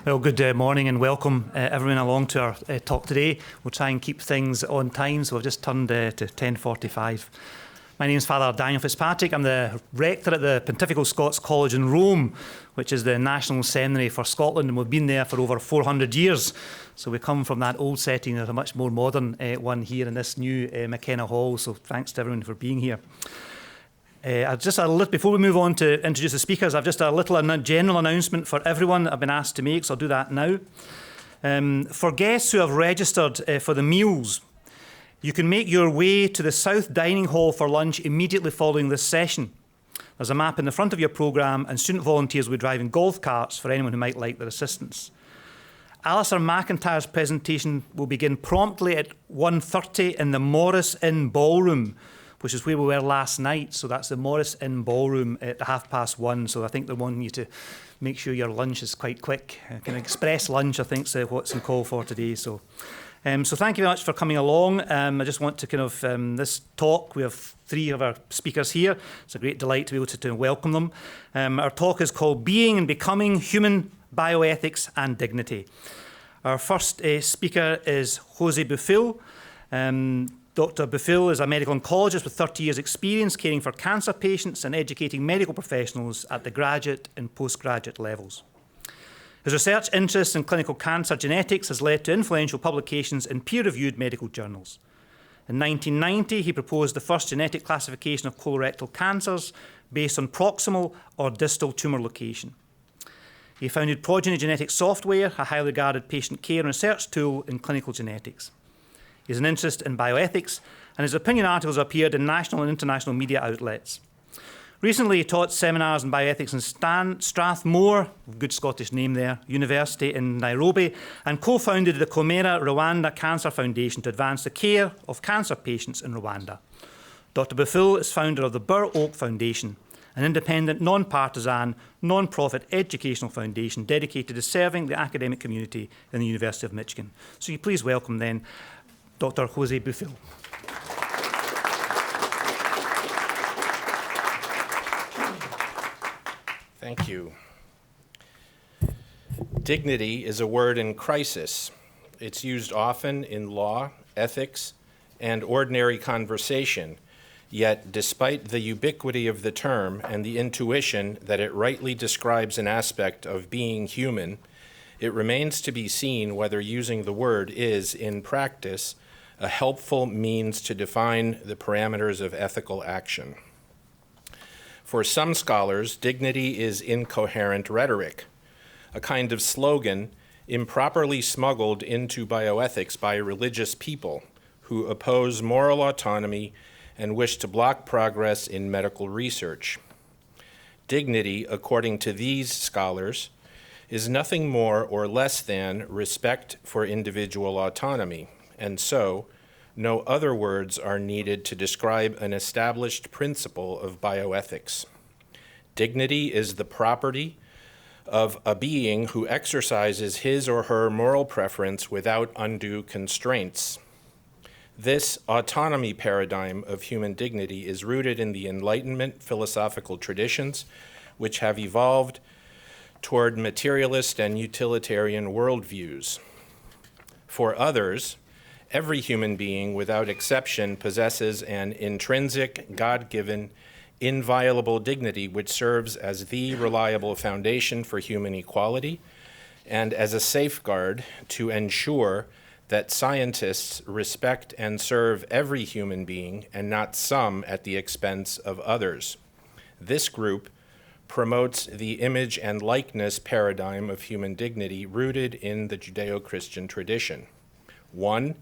Well, good morning and welcome everyone along to our talk today. We'll try and keep things on time, so we've just turned to 10:45. My name is Father Daniel Fitzpatrick. I'm the rector at the Pontifical Scots College in Rome, which is the national seminary for Scotland, and we've been there for over 400 years. So we come from that old setting to a much more modern one here in this new McKenna Hall, so thanks to everyone for being here. Before we move on to introduce the speakers, I've just a little general announcement for everyone that I've been asked to make, so I'll do that now. For guests who have registered for the meals, you can make your way to the South Dining Hall for lunch immediately following this session. There's a map in the front of your programme, and student volunteers will be driving golf carts for anyone who might like their assistance. Alistair McIntyre's presentation will begin promptly at 1:30 in the Morris Inn Ballroom, which is where we were last night. So that's the Morris Inn Ballroom at 1:30. So I think they're wanting you to make sure your lunch is quite quick. Kind of express lunch, I think, is what's in call for today. So thank you very much for coming along. I just want to this talk, we have three of our speakers here. It's a great delight to be able to welcome them. Our talk is called Being and Becoming Human, Bioethics and Dignity. Our first speaker is Jose Bephill. Dr. Bephill is a medical oncologist with 30 years' experience caring for cancer patients and educating medical professionals at the graduate and postgraduate levels. His research interest in clinical cancer genetics has led to influential publications in peer-reviewed medical journals. In 1990, he proposed the first genetic classification of colorectal cancers based on proximal or distal tumour location. He founded Progeny Genetic Software, a highly regarded patient care and research tool in clinical genetics. He has an interest in bioethics, and his opinion articles have appeared in national and international media outlets. Recently, he taught seminars in bioethics in Strathmore, good Scottish name there, University in Nairobi, and co-founded the Comera Rwanda Cancer Foundation to advance the care of cancer patients in Rwanda. Dr. Bephill is founder of the Burr Oak Foundation, an independent, non-partisan, non-profit educational foundation dedicated to serving the academic community in the University of Michigan. So you please welcome then Dr. Jose Bephill. Thank you. Dignity is a word in crisis. It's used often in law, ethics, and ordinary conversation. Yet, despite the ubiquity of the term and the intuition that it rightly describes an aspect of being human, it remains to be seen whether using the word is, in practice, a helpful means to define the parameters of ethical action. For some scholars, dignity is incoherent rhetoric, a kind of slogan improperly smuggled into bioethics by religious people who oppose moral autonomy and wish to block progress in medical research. Dignity, according to these scholars, is nothing more or less than respect for individual autonomy, and so no other words are needed to describe an established principle of bioethics. Dignity is the property of a being who exercises his or her moral preference without undue constraints. This autonomy paradigm of human dignity is rooted in the Enlightenment philosophical traditions, which have evolved toward materialist and utilitarian worldviews. For others, every human being, without exception, possesses an intrinsic, God-given, inviolable dignity which serves as the reliable foundation for human equality and as a safeguard to ensure that scientists respect and serve every human being and not some at the expense of others. This group promotes the image and likeness paradigm of human dignity rooted in the Judeo-Christian tradition. One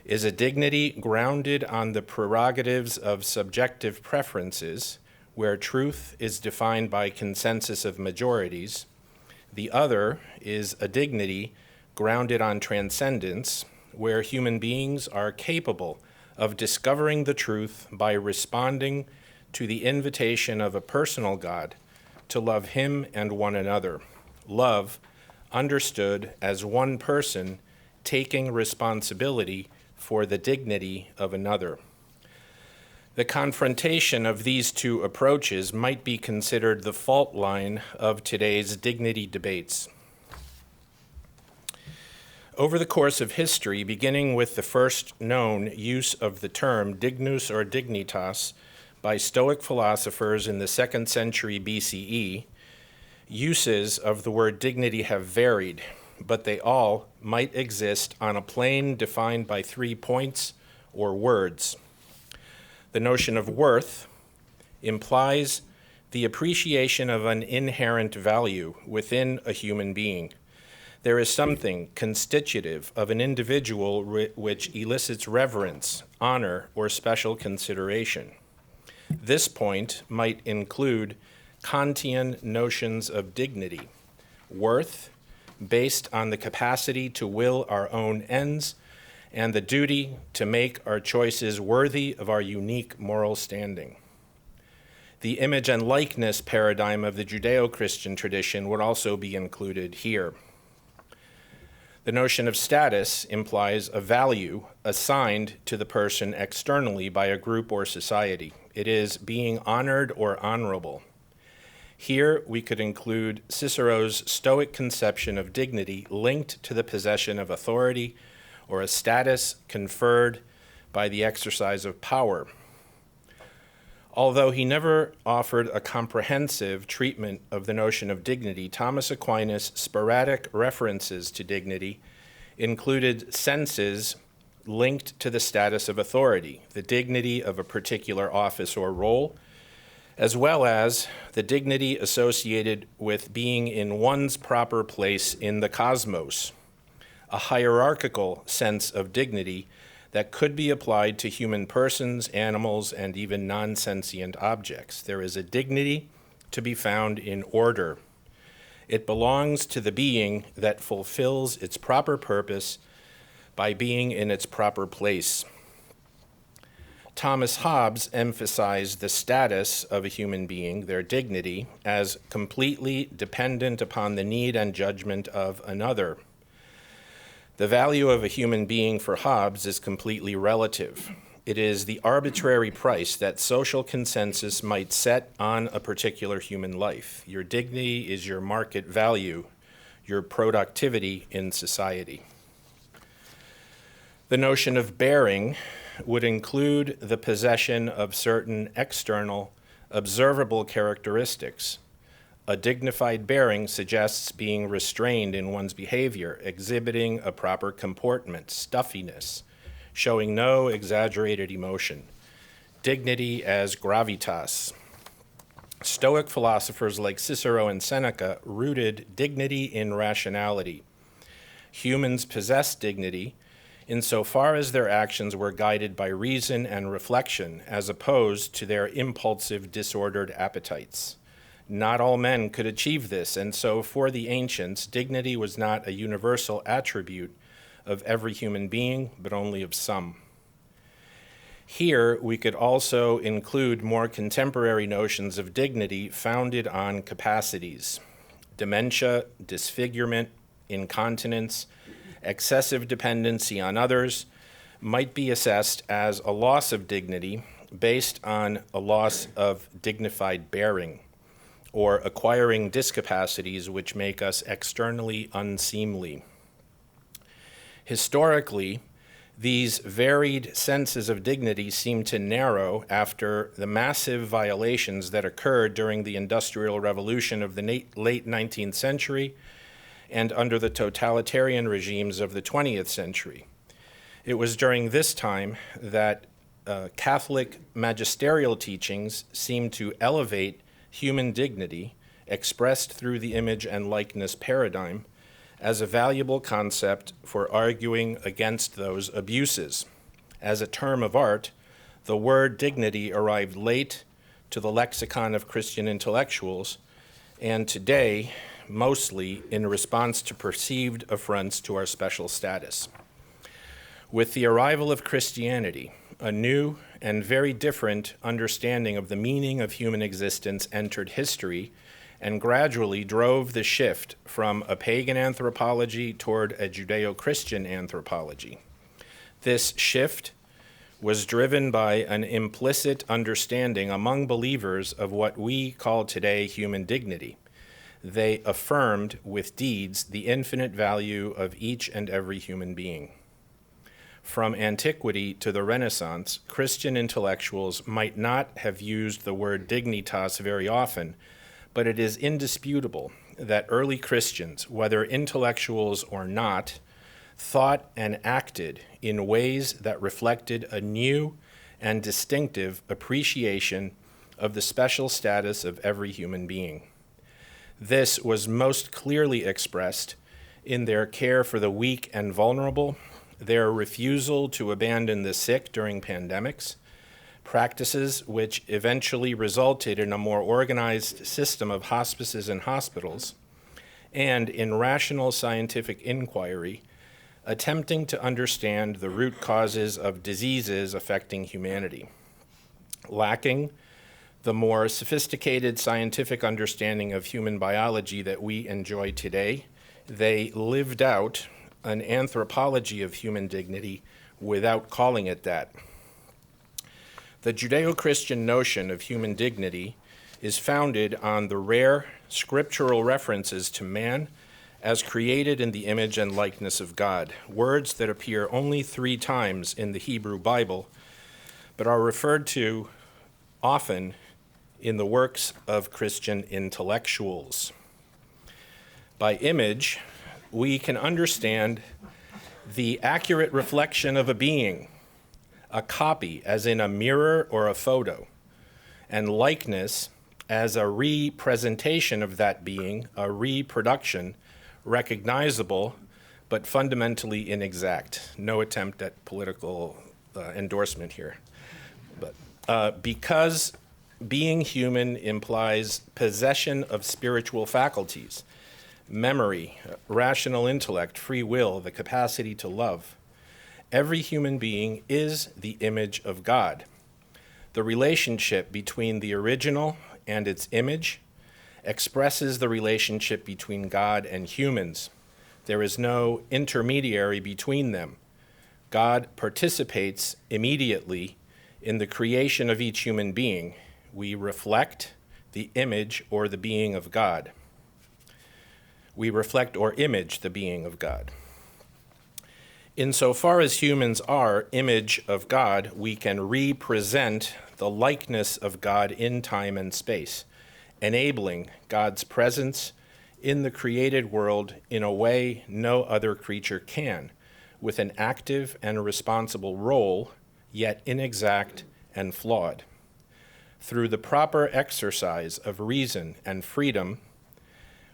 is a dignity grounded on the prerogatives of subjective preferences, where truth is defined by consensus of majorities. The other is a dignity grounded on transcendence, where human beings are capable of discovering the truth by responding to the invitation of a personal God to love him and one another. Love understood as one person taking responsibility for the dignity of another. The confrontation of these two approaches might be considered the fault line of today's dignity debates. Over the course of history, beginning with the first known use of the term dignus or dignitas by Stoic philosophers in the 2nd century BCE, uses of the word dignity have varied, but they all might exist on a plane defined by 3 points or words. The notion of worth implies the appreciation of an inherent value within a human being. There is something constitutive of an individual which elicits reverence, honor, or special consideration. This point might include Kantian notions of dignity, worth, based on the capacity to will our own ends, and the duty to make our choices worthy of our unique moral standing. The image and likeness paradigm of the Judeo-Christian tradition would also be included here. The notion of status implies a value assigned to the person externally by a group or society. It is being honored or honorable. Here we could include Cicero's Stoic conception of dignity linked to the possession of authority or a status conferred by the exercise of power. Although he never offered a comprehensive treatment of the notion of dignity, Thomas Aquinas' sporadic references to dignity included senses linked to the status of authority, the dignity of a particular office or role, as well as the dignity associated with being in one's proper place in the cosmos, a hierarchical sense of dignity that could be applied to human persons, animals, and even non-sentient objects. There is a dignity to be found in order. It belongs to the being that fulfills its proper purpose by being in its proper place. Thomas Hobbes emphasized the status of a human being, their dignity, as completely dependent upon the need and judgment of another. The value of a human being for Hobbes is completely relative. It is the arbitrary price that social consensus might set on a particular human life. Your dignity is your market value, your productivity in society. The notion of bearing would include the possession of certain external, observable characteristics. A dignified bearing suggests being restrained in one's behavior, exhibiting a proper comportment, stuffiness, showing no exaggerated emotion. Dignity as gravitas. Stoic philosophers like Cicero and Seneca rooted dignity in rationality. Humans possess dignity insofar as their actions were guided by reason and reflection, as opposed to their impulsive, disordered appetites. Not all men could achieve this, and so for the ancients, dignity was not a universal attribute of every human being, but only of some. Here, we could also include more contemporary notions of dignity founded on capacities. Dementia, disfigurement, incontinence, excessive dependency on others might be assessed as a loss of dignity based on a loss of dignified bearing, or acquiring discapacities which make us externally unseemly. Historically, these varied senses of dignity seem to narrow after the massive violations that occurred during the Industrial Revolution of the late 19th century and under the totalitarian regimes of the 20th century. It was during this time that Catholic magisterial teachings seemed to elevate human dignity, expressed through the image and likeness paradigm, as a valuable concept for arguing against those abuses. As a term of art, the word dignity arrived late to the lexicon of Christian intellectuals, and today, mostly in response to perceived affronts to our special status. With the arrival of Christianity, a new and very different understanding of the meaning of human existence entered history and gradually drove the shift from a pagan anthropology toward a Judeo-Christian anthropology. This shift was driven by an implicit understanding among believers of what we call today human dignity. they affirmed with deeds the infinite value of each and every human being. From antiquity to the Renaissance, Christian intellectuals might not have used the word dignitas very often, but it is indisputable that early Christians, whether intellectuals or not, thought and acted in ways that reflected a new and distinctive appreciation of the special status of every human being. This was most clearly expressed in their care for the weak and vulnerable, their refusal to abandon the sick during pandemics, practices which eventually resulted in a more organized system of hospices and hospitals, and in rational scientific inquiry, attempting to understand the root causes of diseases affecting humanity. Lacking the more sophisticated scientific understanding of human biology that we enjoy today, they lived out an anthropology of human dignity without calling it that. The Judeo-Christian notion of human dignity is founded on the rare scriptural references to man as created in the image and likeness of God, words that appear only 3 times in the Hebrew Bible, but are referred to often in the works of Christian intellectuals. By image, we can understand the accurate reflection of a being, a copy as in a mirror or a photo, and likeness as a representation of that being, a reproduction, recognizable, but fundamentally inexact. No attempt at political endorsement here. But because being human implies possession of spiritual faculties, memory, rational intellect, free will, the capacity to love, every human being is the image of God. The relationship between the original and its image expresses the relationship between God and humans. There is no intermediary between them. God participates immediately in the creation of each human being. We reflect the image or the being of God. We reflect or image the being of God. Insofar as humans are image of God, we can represent the likeness of God in time and space, enabling God's presence in the created world in a way no other creature can, with an active and responsible role, yet inexact and flawed. Through the proper exercise of reason and freedom,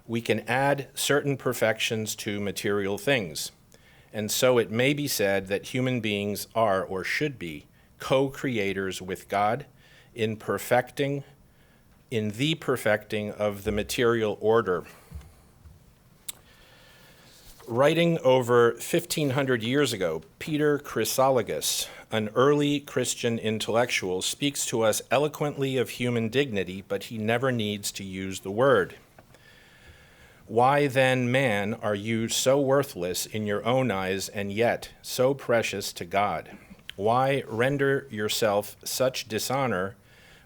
we can add certain perfections to material things. And so it may be said that human beings are, or should be, co-creators with God in the perfecting of the material order. Writing over 1,500 years ago, Peter Chrysologus, an early Christian intellectual, speaks to us eloquently of human dignity, but he never needs to use the word. Why then, man, are you so worthless in your own eyes and yet so precious to God? Why render yourself such dishonor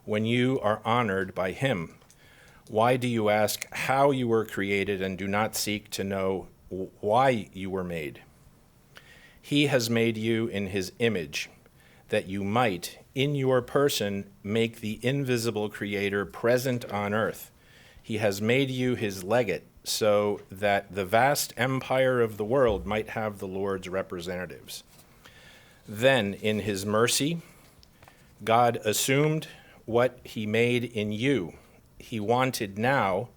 when you are honored by him? Why do you ask how you were created and do not seek to know why you were made? He has made you in his image, that you might, in your person, make the invisible Creator present on earth. He has made you his legate, so that the vast empire of the world might have the Lord's representatives. Then, in his mercy, God assumed what he made in you. He wanted now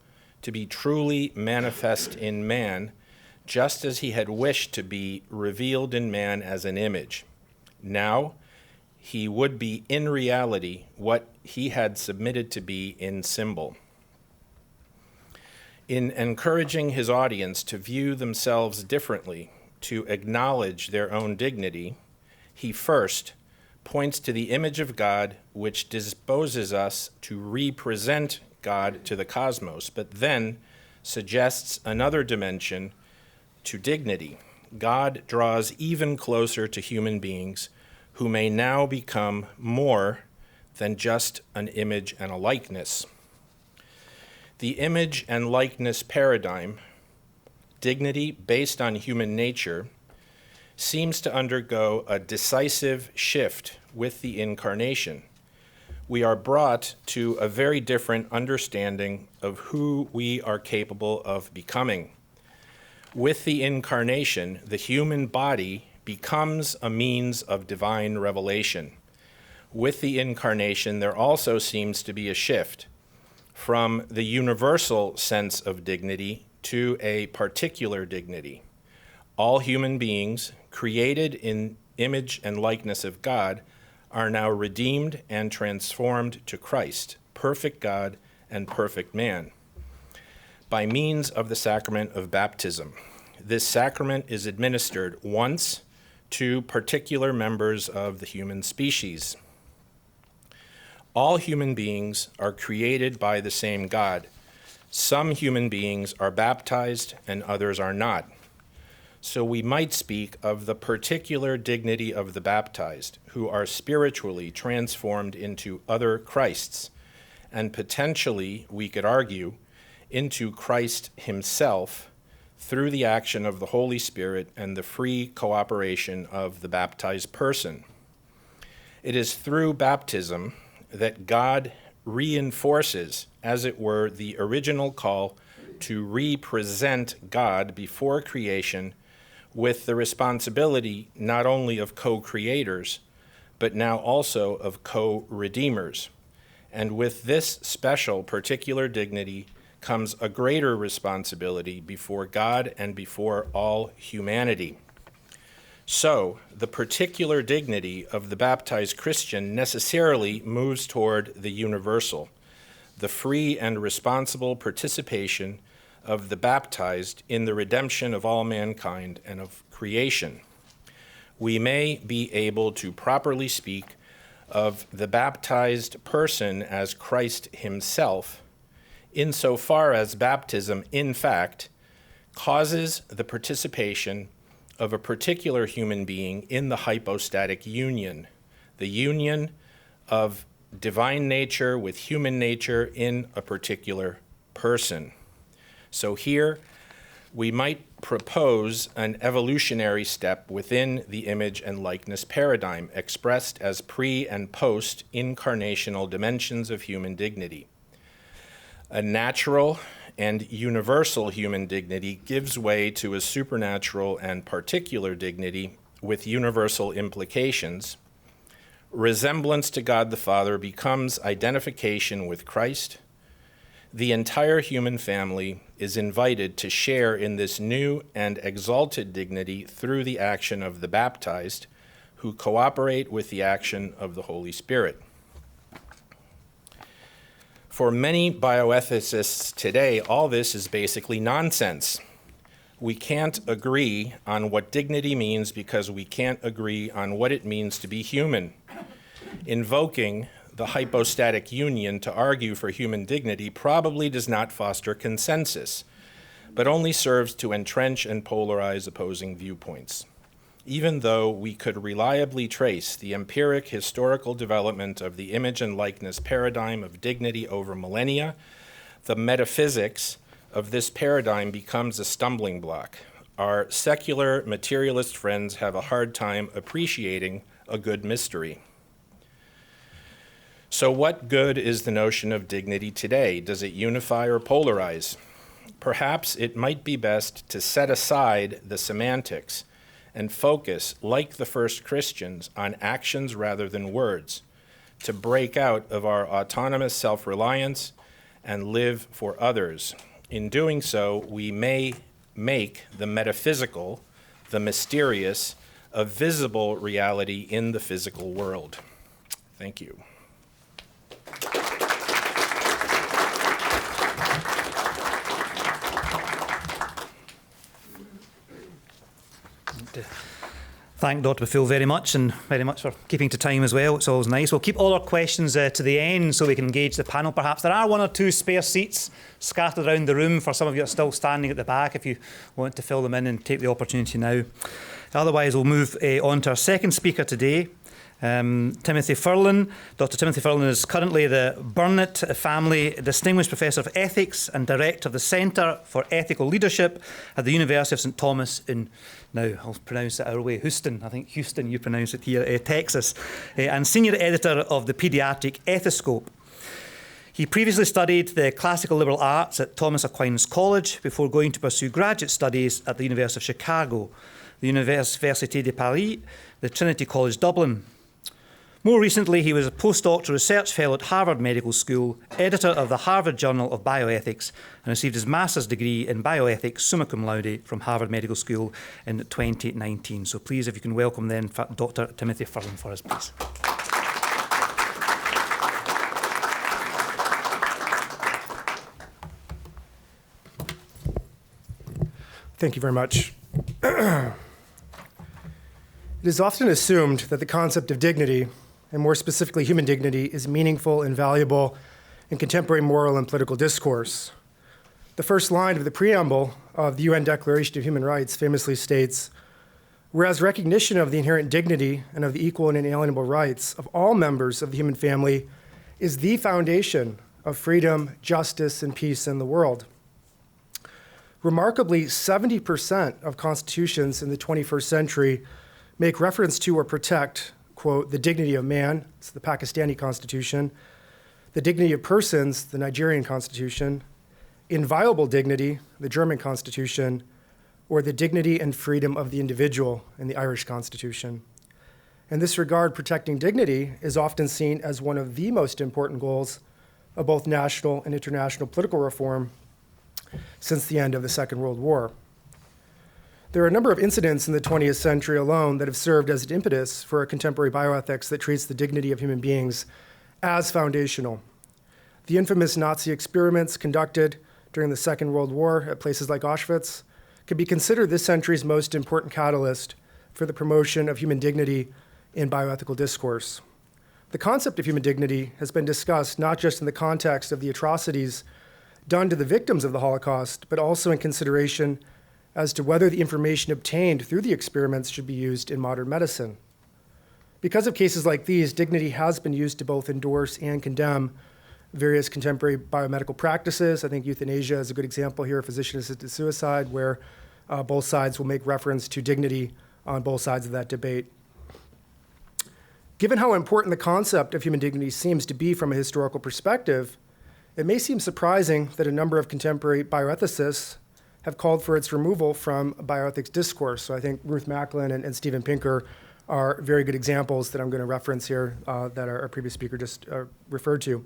to be truly manifest in man, just as he had wished to be revealed in man as an image. Now, he would be in reality what he had submitted to be in symbol. In encouraging his audience to view themselves differently, to acknowledge their own dignity, he first points to the image of God, which disposes us to represent God to the cosmos, but then suggests another dimension to dignity. God draws even closer to human beings who may now become more than just an image and a likeness. The image and likeness paradigm, dignity based on human nature, seems to undergo a decisive shift with the incarnation. We are brought to a very different understanding of who we are capable of becoming. With the incarnation, the human body becomes a means of divine revelation. With the incarnation, there also seems to be a shift from the universal sense of dignity to a particular dignity. All human beings, created in image and likeness of God, are now redeemed and transformed to Christ, perfect God and perfect man, by means of the sacrament of baptism. This sacrament is administered once to particular members of the human species. All human beings are created by the same God. Some human beings are baptized and others are not. So we might speak of the particular dignity of the baptized, who are spiritually transformed into other Christs, and potentially, we could argue, into Christ himself through the action of the Holy Spirit and the free cooperation of the baptized person. It is through baptism that God reinforces, as it were, the original call to represent God before creation, with the responsibility not only of co-creators, but now also of co-redeemers. And with this special particular dignity comes a greater responsibility before God and before all humanity. So, the particular dignity of the baptized Christian necessarily moves toward the universal, the free and responsible participation of the baptized in the redemption of all mankind and of creation. We may be able to properly speak of the baptized person as Christ himself, insofar as baptism, in fact, causes the participation of a particular human being in the hypostatic union, the union of divine nature with human nature in a particular person. So here, we might propose an evolutionary step within the image and likeness paradigm, expressed as pre- and post-incarnational dimensions of human dignity. A natural and universal human dignity gives way to a supernatural and particular dignity with universal implications. Resemblance to God the Father becomes identification with Christ. The entire human family is invited to share in this new and exalted dignity through the action of the baptized, who cooperate with the action of the Holy Spirit. For many bioethicists today, all this is basically nonsense. We can't agree on what dignity means because we can't agree on what it means to be human. Invoking the hypostatic union to argue for human dignity probably does not foster consensus, but only serves to entrench and polarize opposing viewpoints. Even though we could reliably trace the empiric historical development of the image and likeness paradigm of dignity over millennia, the metaphysics of this paradigm becomes a stumbling block. Our secular materialist friends have a hard time appreciating a good mystery. So what good is the notion of dignity today? Does it unify or polarize? Perhaps it might be best to set aside the semantics and focus, like the first Christians, on actions rather than words, to break out of our autonomous self-reliance and live for others. In doing so, we may make the metaphysical, the mysterious, a visible reality in the physical world. Thank you. Thank Dr. Bephill very much, and very much for keeping to time as well. It's always nice. We'll keep all our questions to the end so we can engage the panel perhaps. There are one or two spare seats scattered around the room for some of you that are still standing at the back if you want to fill them in and take the opportunity now. Otherwise, we'll move on to our second speaker today, Timothy Furling. Dr. Timothy Furling is currently the Burnett Family Distinguished Professor of Ethics and Director of the Centre for Ethical Leadership at the University of St. Thomas in, now I'll pronounce it our way, Houston. I think Houston, you pronounce it here, Texas. And Senior Editor of the Paediatric Ethoscope. He previously studied the classical liberal arts at Thomas Aquinas College before going to pursue graduate studies at the University of Chicago, the Université de Paris, the Trinity College Dublin. More recently, he was a postdoctoral research fellow at Harvard Medical School, editor of the Harvard Journal of Bioethics, and received his master's degree in bioethics summa cum laude from Harvard Medical School in 2019. So please, if you can welcome then Dr. Timothy Furling for us, please. Thank you very much. It is often assumed that the concept of dignity, and more specifically human dignity, is meaningful and valuable in contemporary moral and political discourse. The first line of the preamble of the UN Declaration of Human Rights famously states, "Whereas recognition of the inherent dignity and of the equal and inalienable rights of all members of the human family is the foundation of freedom, justice, and peace in the world." Remarkably, 70% of constitutions in the 21st century make reference to or protect, quote, the dignity of man, it's the Pakistani constitution, the dignity of persons, the Nigerian constitution, inviolable dignity, the German constitution, or the dignity and freedom of the individual in the Irish constitution. In this regard, protecting dignity is often seen as one of the most important goals of both national and international political reform since the end of the Second World War. There are a number of incidents in the 20th century alone that have served as an impetus for a contemporary bioethics that treats the dignity of human beings as foundational. The infamous Nazi experiments conducted during the Second World War at places like Auschwitz could be considered this century's most important catalyst for the promotion of human dignity in bioethical discourse. The concept of human dignity has been discussed not just in the context of the atrocities done to the victims of the Holocaust, but also in consideration as to whether the information obtained through the experiments should be used in modern medicine. Because of cases like these, dignity has been used to both endorse and condemn various contemporary biomedical practices. I think euthanasia is a good example here, physician-assisted suicide, where both sides will make reference to dignity on both sides of that debate. Given how important the concept of human dignity seems to be from a historical perspective, it may seem surprising that a number of contemporary bioethicists have called for its removal from bioethics discourse. So I think Ruth Macklin and Steven Pinker are very good examples that I'm going to reference here that our previous speaker just referred to.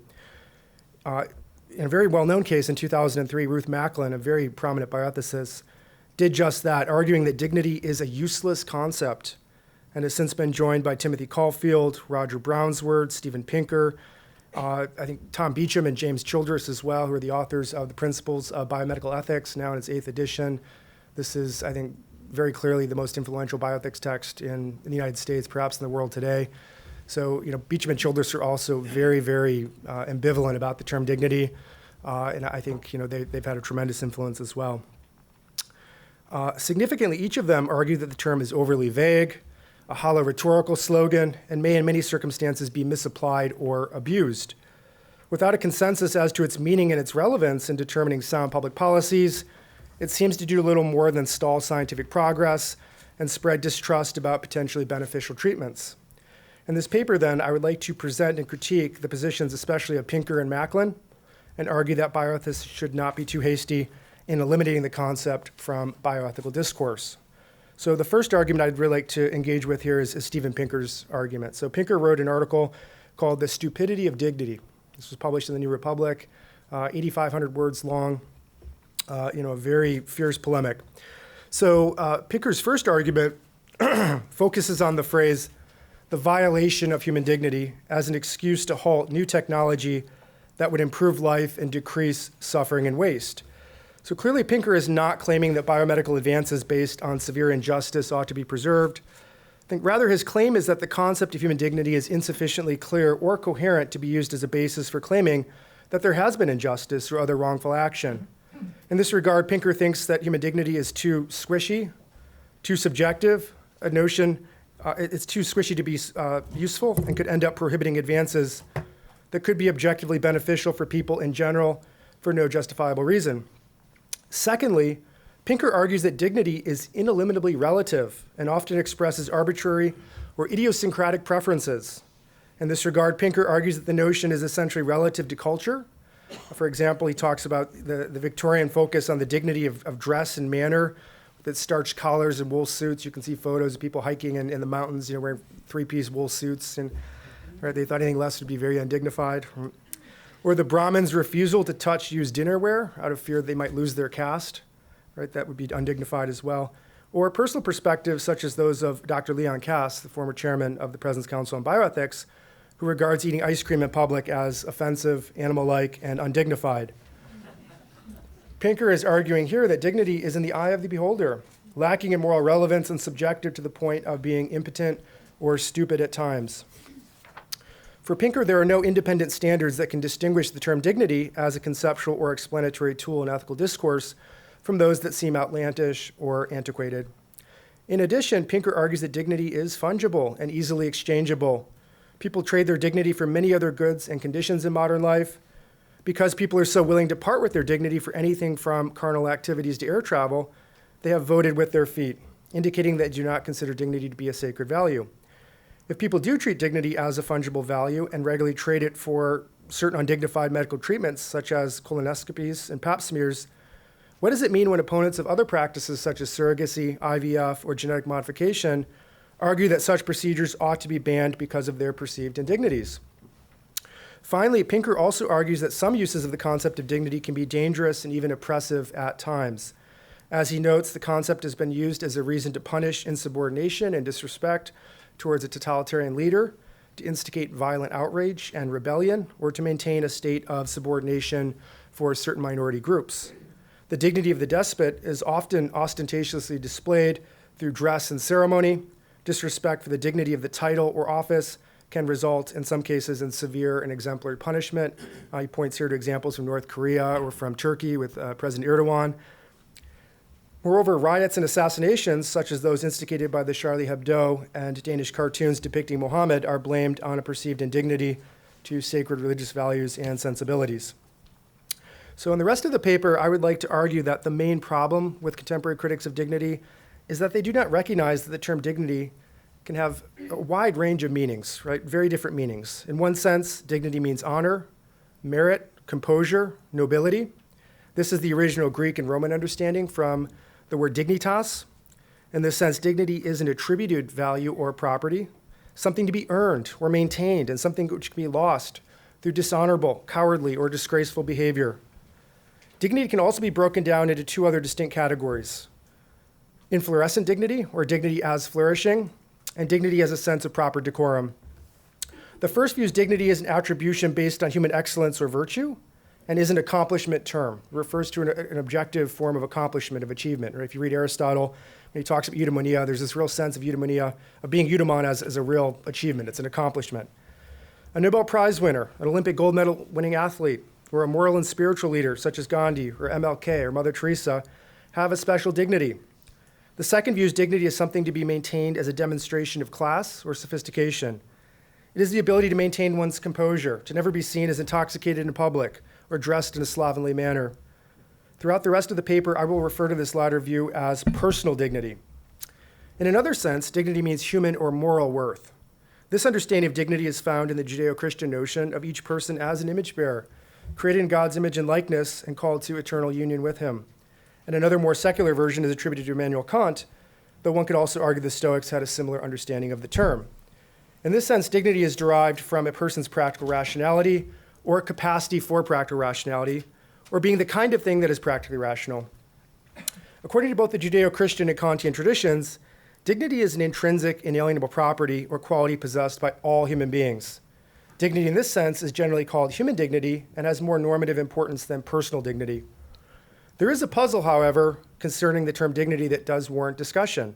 In a very well-known case in 2003, Ruth Macklin, a very prominent bioethicist, did just that, arguing that dignity is a useless concept, and has since been joined by Timothy Caulfield, Roger Brownsword, Steven Pinker, I think Tom Beecham and James Childress as well, who are the authors of the Principles of Biomedical Ethics, now in its 8th edition. This is, I think, very clearly the most influential bioethics text in the United States, perhaps in the world today. So, Beecham and Childress are also very, very ambivalent about the term dignity, and I think, they've had a tremendous influence as well. Significantly, each of them argue that the term is overly vague, a hollow rhetorical slogan, and may in many circumstances be misapplied or abused. Without a consensus as to its meaning and its relevance in determining sound public policies, it seems to do little more than stall scientific progress and spread distrust about potentially beneficial treatments. In this paper, then, I would like to present and critique the positions especially of Pinker and Macklin, and argue that bioethicists should not be too hasty in eliminating the concept from bioethical discourse. So the first argument I'd really like to engage with here is Steven Pinker's argument. So Pinker wrote an article called "The Stupidity of Dignity." This was published in the New Republic, 8,500 words long, a very fierce polemic. So Pinker's first argument focuses on the phrase, "the violation of human dignity," as an excuse to halt new technology that would improve life and decrease suffering and waste. So clearly, Pinker is not claiming that biomedical advances based on severe injustice ought to be preserved. I think rather his claim is that the concept of human dignity is insufficiently clear or coherent to be used as a basis for claiming that there has been injustice or other wrongful action. In this regard, Pinker thinks that human dignity is too squishy, too subjective, a notion it's too squishy to be useful and could end up prohibiting advances that could be objectively beneficial for people in general for no justifiable reason. Secondly, Pinker argues that dignity is inelimitably relative and often expresses arbitrary or idiosyncratic preferences. In this regard, Pinker argues that the notion is essentially relative to culture. For example, he talks about the Victorian focus on the dignity of dress and manner, with starched collars and wool suits. You can see photos of people hiking in the mountains, wearing three-piece wool suits, and right, they thought anything less would be very undignified. Or the Brahmins' refusal to touch used dinnerware out of fear they might lose their caste. Right, that would be undignified as well. Or personal perspectives such as those of Dr. Leon Cass, the former chairman of the President's Council on Bioethics, who regards eating ice cream in public as offensive, animal-like, and undignified. Pinker is arguing here that dignity is in the eye of the beholder, lacking in moral relevance and subjective to the point of being impotent or stupid at times. For Pinker, there are no independent standards that can distinguish the term dignity as a conceptual or explanatory tool in ethical discourse from those that seem outlandish or antiquated. In addition, Pinker argues that dignity is fungible and easily exchangeable. People trade their dignity for many other goods and conditions in modern life. Because people are so willing to part with their dignity for anything from carnal activities to air travel, they have voted with their feet, indicating that they do not consider dignity to be a sacred value. If people do treat dignity as a fungible value and regularly trade it for certain undignified medical treatments, such as colonoscopies and pap smears, what does it mean when opponents of other practices such as surrogacy, IVF, or genetic modification argue that such procedures ought to be banned because of their perceived indignities? Finally, Pinker also argues that some uses of the concept of dignity can be dangerous and even oppressive at times. As he notes, the concept has been used as a reason to punish insubordination and disrespect towards a totalitarian leader, to instigate violent outrage and rebellion, or to maintain a state of subordination for certain minority groups. The dignity of the despot is often ostentatiously displayed through dress and ceremony. Disrespect for the dignity of the title or office can result, in some cases, in severe and exemplary punishment. He points here to examples from North Korea or from Turkey with President Erdogan. Moreover, riots and assassinations, such as those instigated by the Charlie Hebdo and Danish cartoons depicting Mohammed, are blamed on a perceived indignity to sacred religious values and sensibilities. So in the rest of the paper, I would like to argue that the main problem with contemporary critics of dignity is that they do not recognize that the term dignity can have a wide range of meanings, right? Very different meanings. In one sense, dignity means honor, merit, composure, nobility. This is the original Greek and Roman understanding from the word dignitas. In this sense, dignity is an attributed value or property, something to be earned or maintained, and something which can be lost through dishonorable, cowardly, or disgraceful behavior. Dignity can also be broken down into two other distinct categories: inflorescent dignity, or dignity as flourishing, and dignity as a sense of proper decorum. The first views dignity as an attribution based on human excellence or virtue, and is an accomplishment term. It refers to an objective form of accomplishment, of achievement. Or if you read Aristotle, when he talks about eudaimonia, there's this real sense of eudaimonia, of being eudaimon as a real achievement. It's an accomplishment. A Nobel Prize winner, an Olympic gold medal winning athlete, or a moral and spiritual leader such as Gandhi or MLK or Mother Teresa have a special dignity. The second views dignity as something to be maintained as a demonstration of class or sophistication. It is the ability to maintain one's composure, to never be seen as intoxicated in public or dressed in a slovenly manner. Throughout the rest of the paper, I will refer to this latter view as personal dignity. In another sense, dignity means human or moral worth. This understanding of dignity is found in the Judeo-Christian notion of each person as an image bearer, created in God's image and likeness and called to eternal union with him. And another more secular version is attributed to Immanuel Kant, though one could also argue the Stoics had a similar understanding of the term. In this sense, dignity is derived from a person's practical rationality or capacity for practical rationality, or being the kind of thing that is practically rational. According to both the Judeo-Christian and Kantian traditions, dignity is an intrinsic, inalienable property or quality possessed by all human beings. Dignity in this sense is generally called human dignity and has more normative importance than personal dignity. There is a puzzle, however, concerning the term dignity that does warrant discussion.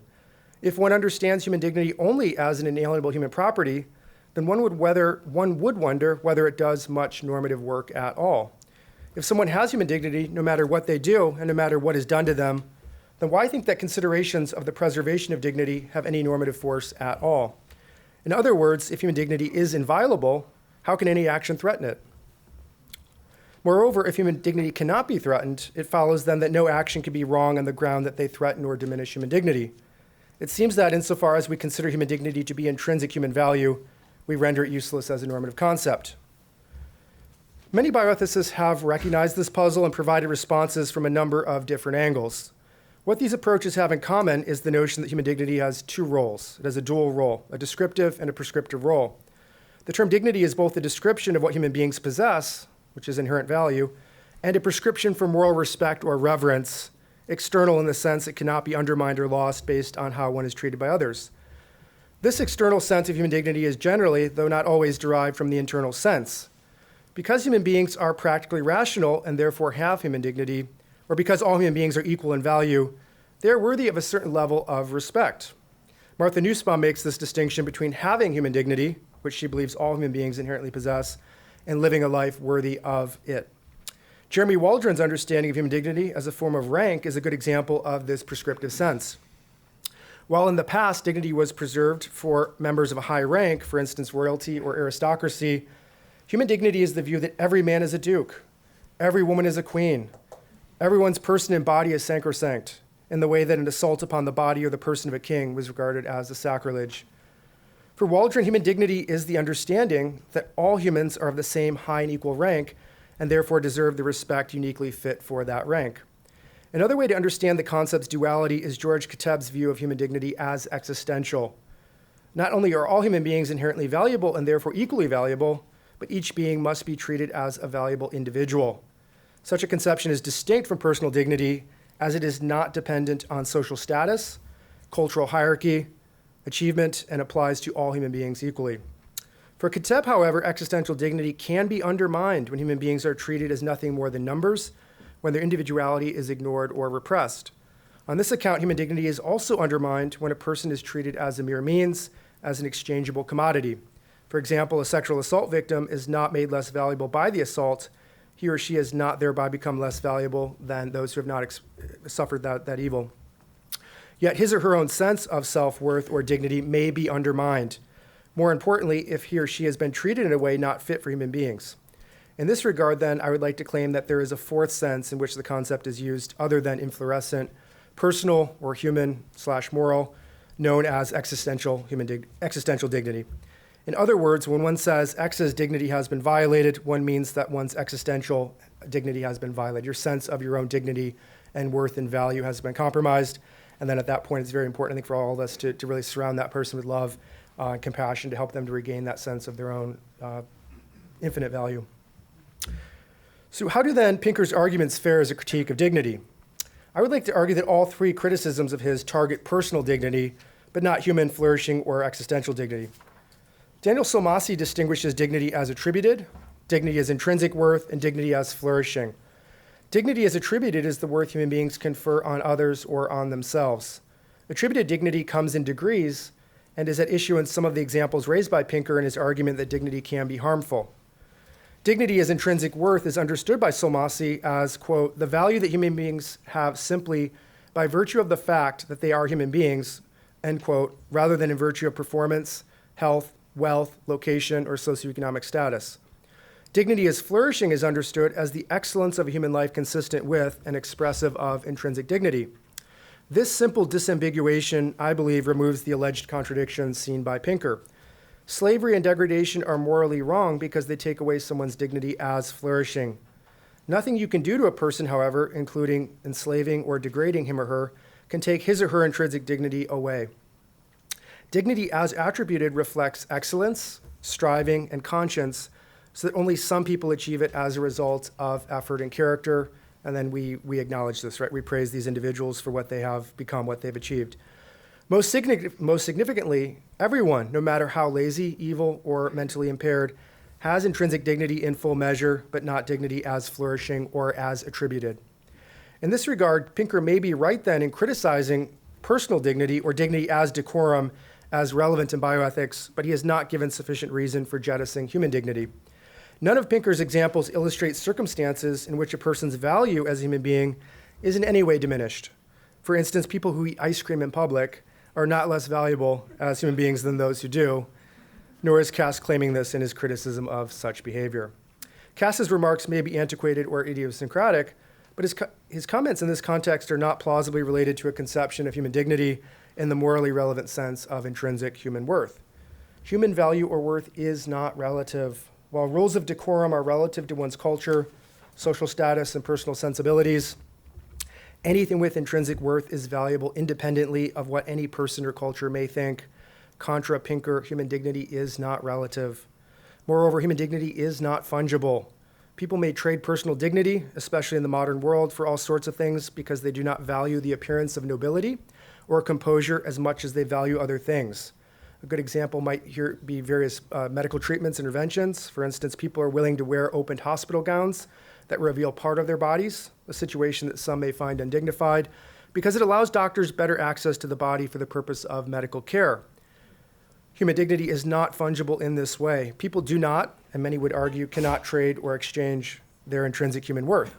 If one understands human dignity only as an inalienable human property, then one would wonder whether it does much normative work at all. If someone has human dignity, no matter what they do and no matter what is done to them, then why think that considerations of the preservation of dignity have any normative force at all? In other words, if human dignity is inviolable, how can any action threaten it? Moreover, if human dignity cannot be threatened, it follows then that no action can be wrong on the ground that they threaten or diminish human dignity. It seems that insofar as we consider human dignity to be intrinsic human value, we render it useless as a normative concept. Many bioethicists have recognized this puzzle and provided responses from a number of different angles. What these approaches have in common is the notion that human dignity has two roles. It has a dual role, a descriptive and a prescriptive role. The term dignity is both a description of what human beings possess, which is inherent value, and a prescription for moral respect or reverence, external in the sense it cannot be undermined or lost based on how one is treated by others. This external sense of human dignity is generally, though not always, derived from the internal sense. Because human beings are practically rational and therefore have human dignity, or because all human beings are equal in value, they are worthy of a certain level of respect. Martha Nussbaum makes this distinction between having human dignity, which she believes all human beings inherently possess, and living a life worthy of it. Jeremy Waldron's understanding of human dignity as a form of rank is a good example of this prescriptive sense. While in the past dignity was preserved for members of a high rank, for instance, royalty or aristocracy, human dignity is the view that every man is a duke, every woman is a queen, everyone's person and body is sacrosanct, in the way that an assault upon the body or the person of a king was regarded as a sacrilege. For Waldron, human dignity is the understanding that all humans are of the same high and equal rank and therefore deserve the respect uniquely fit for that rank. Another way to understand the concept's duality is George Kateb's view of human dignity as existential. Not only are all human beings inherently valuable and therefore equally valuable, but each being must be treated as a valuable individual. Such a conception is distinct from personal dignity as it is not dependent on social status, cultural hierarchy, achievement, and applies to all human beings equally. For Kateb, however, existential dignity can be undermined when human beings are treated as nothing more than numbers, when their individuality is ignored or repressed. On this account, human dignity is also undermined when a person is treated as a mere means, as an exchangeable commodity. For example, a sexual assault victim is not made less valuable by the assault. He or she has not thereby become less valuable than those who have not suffered that evil. Yet his or her own sense of self-worth or dignity may be undermined. More importantly, if he or she has been treated in a way not fit for human beings. In this regard, then, I would like to claim that there is a fourth sense in which the concept is used other than inflorescent, personal or human/moral, known as existential dignity. In other words, when one says X's dignity has been violated, one means that one's existential dignity has been violated. Your sense of your own dignity and worth and value has been compromised. And then at that point, it's very important, I think, for all of us to really surround that person with love and compassion to help them to regain that sense of their own infinite value. So how do then Pinker's arguments fare as a critique of dignity? I would like to argue that all three criticisms of his target personal dignity, but not human flourishing or existential dignity. Daniel Solmasi distinguishes dignity as attributed, dignity as intrinsic worth, and dignity as flourishing. Dignity as attributed is the worth human beings confer on others or on themselves. Attributed dignity comes in degrees and is at issue in some of the examples raised by Pinker in his argument that dignity can be harmful. Dignity as intrinsic worth is understood by Solmasi as, quote, the value that human beings have simply by virtue of the fact that they are human beings, end quote, rather than in virtue of performance, health, wealth, location, or socioeconomic status. Dignity as flourishing is understood as the excellence of a human life consistent with and expressive of intrinsic dignity. This simple disambiguation, I believe, removes the alleged contradictions seen by Pinker. Slavery and degradation are morally wrong because they take away someone's dignity as flourishing. Nothing you can do to a person, however, including enslaving or degrading him or her, can take his or her intrinsic dignity away. Dignity as attributed reflects excellence, striving, and conscience, so that only some people achieve it as a result of effort and character, and then we acknowledge this, right? We praise these individuals for what they have become, what they've achieved. Most significantly, everyone, no matter how lazy, evil, or mentally impaired, has intrinsic dignity in full measure, but not dignity as flourishing or as attributed. In this regard, Pinker may be right then in criticizing personal dignity or dignity as decorum as relevant in bioethics, but he has not given sufficient reason for jettisoning human dignity. None of Pinker's examples illustrate circumstances in which a person's value as a human being is in any way diminished. For instance, people who eat ice cream in public are not less valuable as human beings than those who do, nor is Cass claiming this in his criticism of such behavior. Cass's remarks may be antiquated or idiosyncratic, but his comments in this context are not plausibly related to a conception of human dignity in the morally relevant sense of intrinsic human worth. Human value or worth is not relative. While rules of decorum are relative to one's culture, social status, and personal sensibilities, anything with intrinsic worth is valuable independently of what any person or culture may think. Contra Pinker, human dignity is not relative. Moreover, human dignity is not fungible. People may trade personal dignity, especially in the modern world, for all sorts of things because they do not value the appearance of nobility or composure as much as they value other things. A good example might here be various medical treatments, interventions. For instance, people are willing to wear opened hospital gowns that reveal part of their bodies, a situation that some may find undignified, because it allows doctors better access to the body for the purpose of medical care. Human dignity is not fungible in this way. People do not, and many would argue, cannot trade or exchange their intrinsic human worth.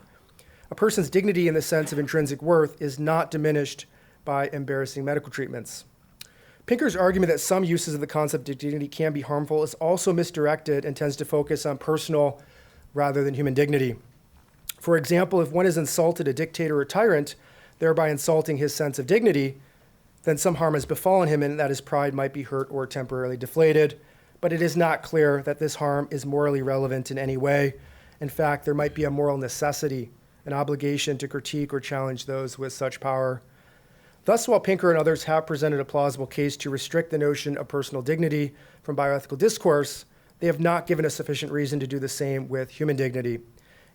A person's dignity in the sense of intrinsic worth is not diminished by embarrassing medical treatments. Pinker's argument that some uses of the concept of dignity can be harmful is also misdirected and tends to focus on personal rather than human dignity. For example, if one has insulted a dictator or tyrant, thereby insulting his sense of dignity, then some harm has befallen him and that his pride might be hurt or temporarily deflated. But it is not clear that this harm is morally relevant in any way. In fact, there might be a moral necessity, an obligation to critique or challenge those with such power. Thus, while Pinker and others have presented a plausible case to restrict the notion of personal dignity from bioethical discourse, they have not given a sufficient reason to do the same with human dignity.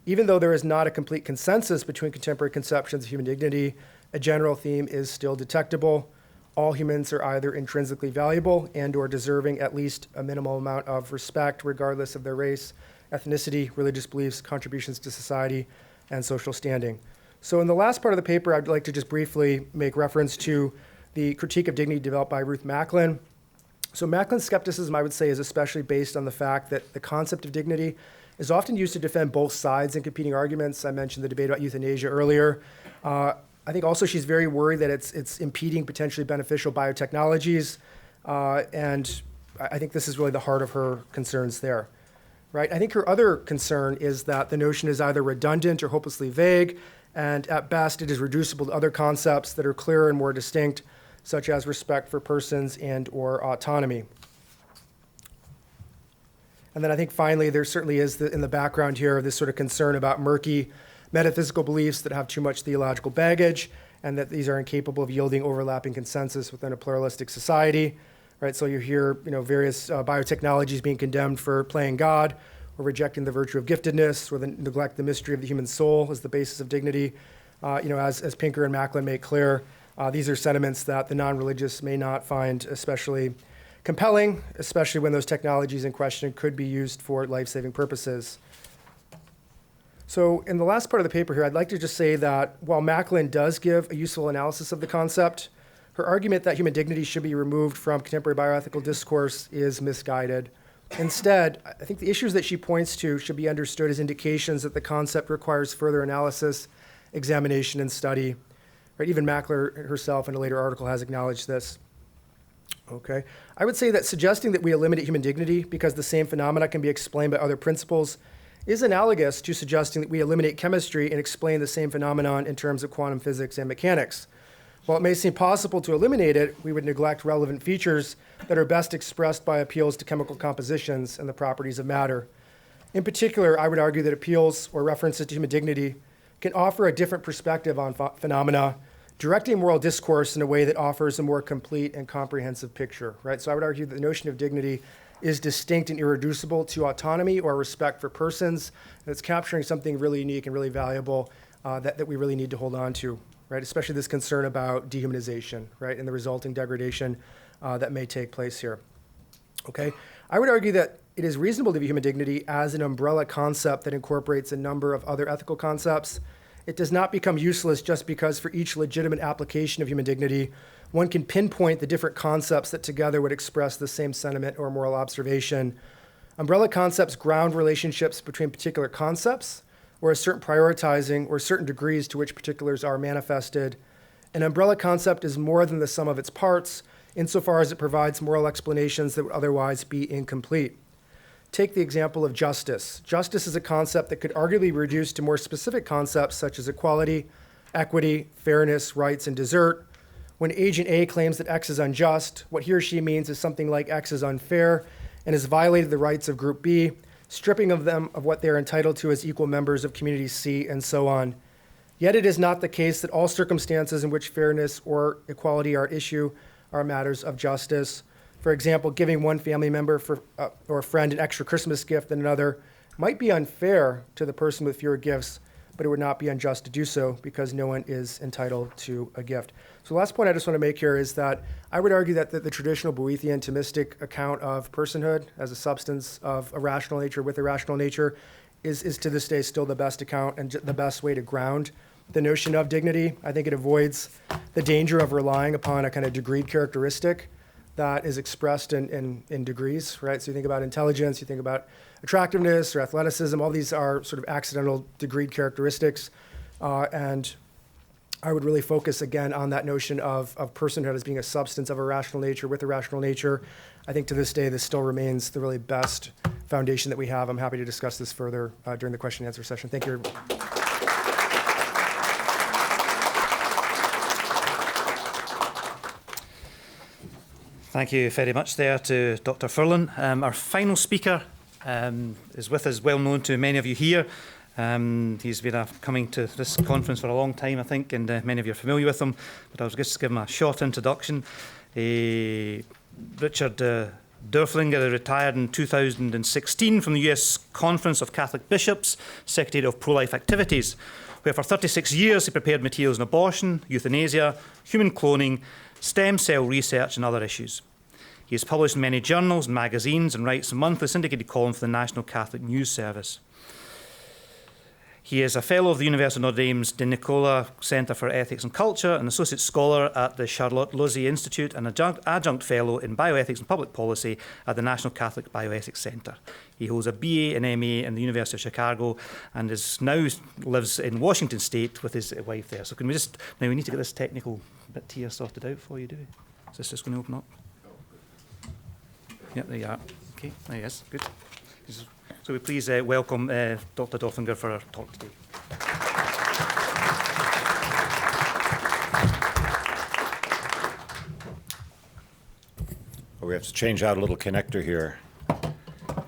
Even though there is not a complete consensus between contemporary conceptions of human dignity, a general theme is still detectable. All humans are either intrinsically valuable and or deserving at least a minimal amount of respect, regardless of their race, ethnicity, religious beliefs, contributions to society, and social standing. So in the last part of the paper, I'd like to just briefly make reference to the critique of dignity developed by Ruth Macklin. So Macklin's skepticism, I would say, is especially based on the fact that the concept of dignity is often used to defend both sides in competing arguments. I mentioned the debate about euthanasia earlier. I think also she's very worried that it's impeding potentially beneficial biotechnologies, and I think this is really the heart of her concerns there, right? I think her other concern is that the notion is either redundant or hopelessly vague, and at best it is reducible to other concepts that are clearer and more distinct, such as respect for persons and or autonomy. And then I think finally there certainly is in the background here this sort of concern about murky metaphysical beliefs that have too much theological baggage and that these are incapable of yielding overlapping consensus within a pluralistic society, right? So you hear, various biotechnologies being condemned for playing God or rejecting the virtue of giftedness or neglect the mystery of the human soul as the basis of dignity. As Pinker and Macklin make clear, these are sentiments that the non-religious may not find especially compelling, especially when those technologies in question could be used for life-saving purposes. So in the last part of the paper here, I'd like to just say that while Macklin does give a useful analysis of the concept, her argument that human dignity should be removed from contemporary bioethical discourse is misguided. Instead, I think the issues that she points to should be understood as indications that the concept requires further analysis, examination, and study. Right? Even Macklin herself in a later article has acknowledged this. Okay. I would say that suggesting that we eliminate human dignity because the same phenomena can be explained by other principles is analogous to suggesting that we eliminate chemistry and explain the same phenomenon in terms of quantum physics and mechanics. While it may seem possible to eliminate it, we would neglect relevant features that are best expressed by appeals to chemical compositions and the properties of matter. In particular, I would argue that appeals or references to human dignity can offer a different perspective on phenomena, directing moral discourse in a way that offers a more complete and comprehensive picture, right? So I would argue that the notion of dignity is distinct and irreducible to autonomy or respect for persons, and it's capturing something really unique and really valuable that we really need to hold on to, right? Especially this concern about dehumanization, right, and the resulting degradation that may take place here. Okay, I would argue that it is reasonable to view human dignity as an umbrella concept that incorporates a number of other ethical concepts. It does not become useless just because for each legitimate application of human dignity, one can pinpoint the different concepts that together would express the same sentiment or moral observation. Umbrella concepts ground relationships between particular concepts or a certain prioritizing or certain degrees to which particulars are manifested. An umbrella concept is more than the sum of its parts, insofar as it provides moral explanations that would otherwise be incomplete. Take the example of justice. Justice is a concept that could arguably be reduced to more specific concepts such as equality, equity, fairness, rights, and desert. When Agent A claims that X is unjust, what he or she means is something like X is unfair and has violated the rights of Group B, stripping of them of what they are entitled to as equal members of Community C, and so on. Yet it is not the case that all circumstances in which fairness or equality are at issue are matters of justice. For example, giving one family member or friend an extra Christmas gift than another might be unfair to the person with fewer gifts, but it would not be unjust to do so because no one is entitled to a gift. So the last point I just want to make here is that I would argue that the traditional Boethian Thomistic account of personhood as a substance of a rational nature with a rational nature is to this day still the best account and the best way to ground the notion of dignity. I think it avoids the danger of relying upon a kind of degreed characteristic that is expressed in degrees, right? So you think about intelligence, you think about attractiveness or athleticism, all these are sort of accidental degreed characteristics. And I would really focus again on that notion of personhood as being a substance of a rational nature with a rational nature. I think to this day, this still remains the really best foundation that we have. I'm happy to discuss this further during the question and answer session. Thank you. Thank you very much there to Dr. Furling. Our final speaker is with us, well known to many of you here. He's been coming to this conference for a long time, I think, and many of you are familiar with him. But I'll just give him a short introduction. Richard Doerflinger retired in 2016 from the US Conference of Catholic Bishops, Secretary of Pro-Life Activities, where for 36 years he prepared materials on abortion, euthanasia, human cloning, stem cell research and other issues. He has published in many journals and magazines and writes a monthly syndicated column for the National Catholic News Service. He is a Fellow of the University of Notre Dame's De Nicola Centre for Ethics and Culture, an Associate Scholar at the Charlotte Luzzi Institute, and an Adjunct Fellow in Bioethics and Public Policy at the National Catholic Bioethics Centre. He holds a BA and MA in the University of Chicago and now lives in Washington State with his wife there. So can we just, now we need to get this technical bit here sorted out for you, do we? Is this just going to open up? Yeah, there you are. Okay, yes, good. So we please welcome Dr. Doerflinger for our talk today. Well, we have to change out a little connector here.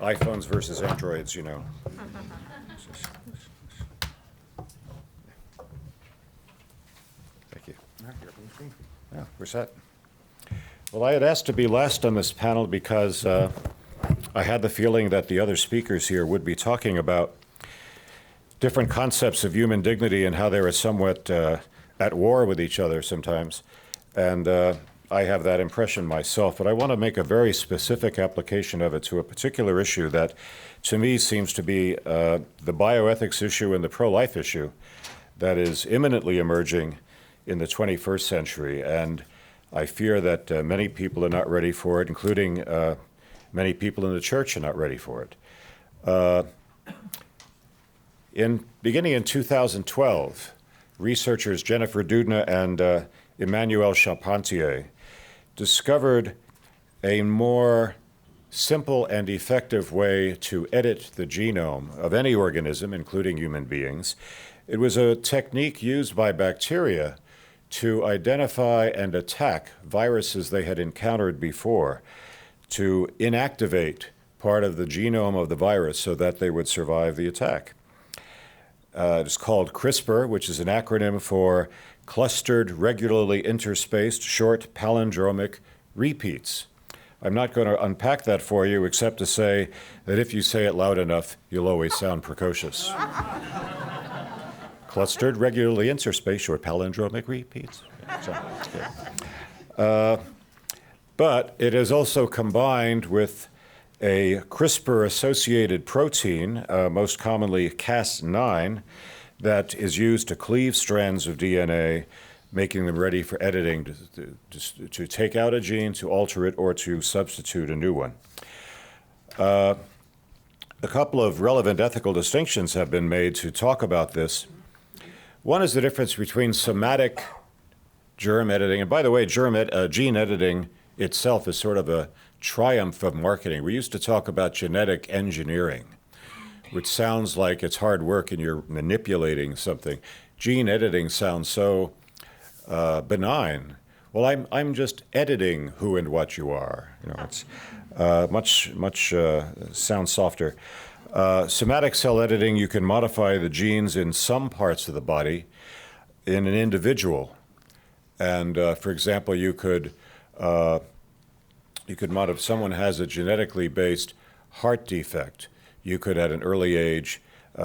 iPhones versus Androids, you know. Thank you. Yeah, we're set. Well, I had asked to be last on this panel because I had the feeling that the other speakers here would be talking about different concepts of human dignity and how they were somewhat at war with each other sometimes. And I have that impression myself, but I want to make a very specific application of it to a particular issue that to me seems to be the bioethics issue and the pro-life issue that is imminently emerging in the 21st century. And I fear that many people are not ready for it, including many people in the church are not ready for it. Beginning in 2012, researchers Jennifer Doudna and Emmanuel Charpentier discovered a more simple and effective way to edit the genome of any organism, including human beings. It was a technique used by bacteria to identify and attack viruses they had encountered before, to inactivate part of the genome of the virus so that they would survive the attack. It's called CRISPR, which is an acronym for Clustered Regularly Interspaced Short Palindromic Repeats. I'm not going to unpack that for you except to say that if you say it loud enough, you'll always sound precocious. Clustered Regularly Interspaced Short Palindromic Repeats. But it is also combined with a CRISPR-associated protein, most commonly Cas9, that is used to cleave strands of DNA, making them ready for editing to take out a gene, to alter it, or to substitute a new one. A couple of relevant ethical distinctions have been made to talk about this. One is the difference between somatic germ editing. And by the way, gene editing itself is sort of a triumph of marketing. We used to talk about genetic engineering, which sounds like it's hard work and you're manipulating something. Gene editing sounds so benign. Well, I'm just editing who and what you are. It's much sounds softer. Somatic cell editing, you can modify the genes in some parts of the body in an individual. And for example, you could modify, if someone has a genetically based heart defect, you could at an early age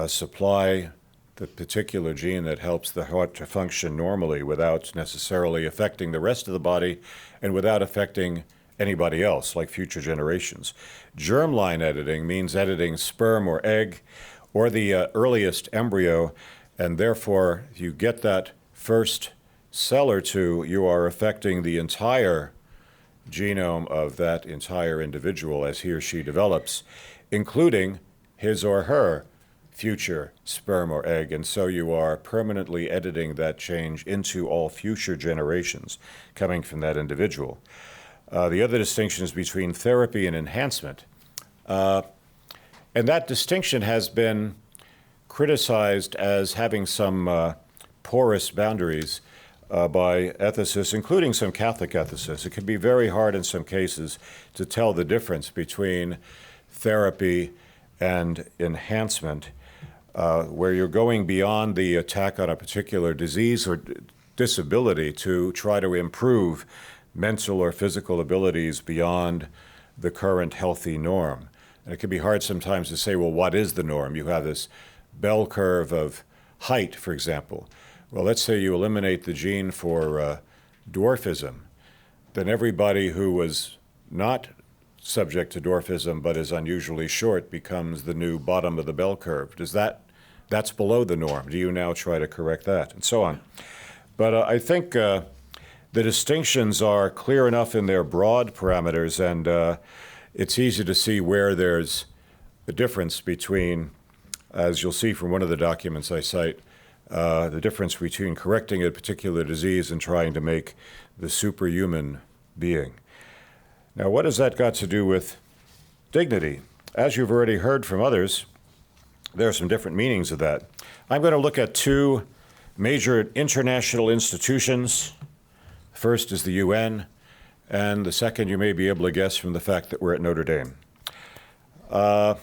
supply the particular gene that helps the heart to function normally without necessarily affecting the rest of the body and without affecting anybody else, like future generations. Germline editing means editing sperm or egg or the earliest embryo, and therefore you get that first cell or two, you are affecting the entire genome of that entire individual as he or she develops, including his or her future sperm or egg, and so you are permanently editing that change into all future generations coming from that individual. The other distinction is between therapy and enhancement. And that distinction has been criticized as having some porous boundaries by ethicists, including some Catholic ethicists. It can be very hard in some cases to tell the difference between therapy and enhancement, where you're going beyond the attack on a particular disease or disability to try to improve mental or physical abilities beyond the current healthy norm. And it can be hard sometimes to say, well, what is the norm? You have this bell curve of height, for example. Well, let's say you eliminate the gene for dwarfism, then everybody who was not subject to dwarfism but is unusually short becomes the new bottom of the bell curve. That's below the norm. Do you now try to correct that? And so on. But I think the distinctions are clear enough in their broad parameters, and it's easy to see where there's a difference between, as you'll see from one of the documents I cite, the difference between correcting a particular disease and trying to make the superhuman being. Now, what has that got to do with dignity? As you've already heard from others, there are some different meanings of that. I'm going to look at two major international institutions. First is the UN, and the second you may be able to guess from the fact that we're at Notre Dame. The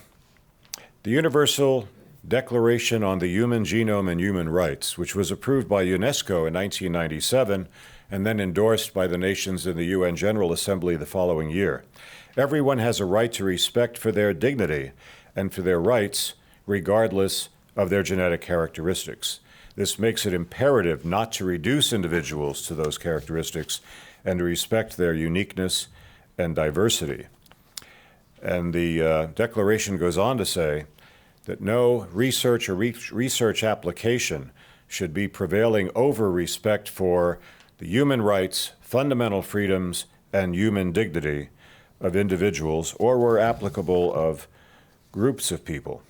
Universal Declaration on the Human Genome and Human Rights, which was approved by UNESCO in 1997 and then endorsed by the nations in the UN General Assembly the following year. Everyone has a right to respect for their dignity and for their rights, regardless of their genetic characteristics. This makes it imperative not to reduce individuals to those characteristics and to respect their uniqueness and diversity. And the declaration goes on to say that no research or research application should be prevailing over respect for the human rights, fundamental freedoms, and human dignity of individuals, or where applicable of groups of people.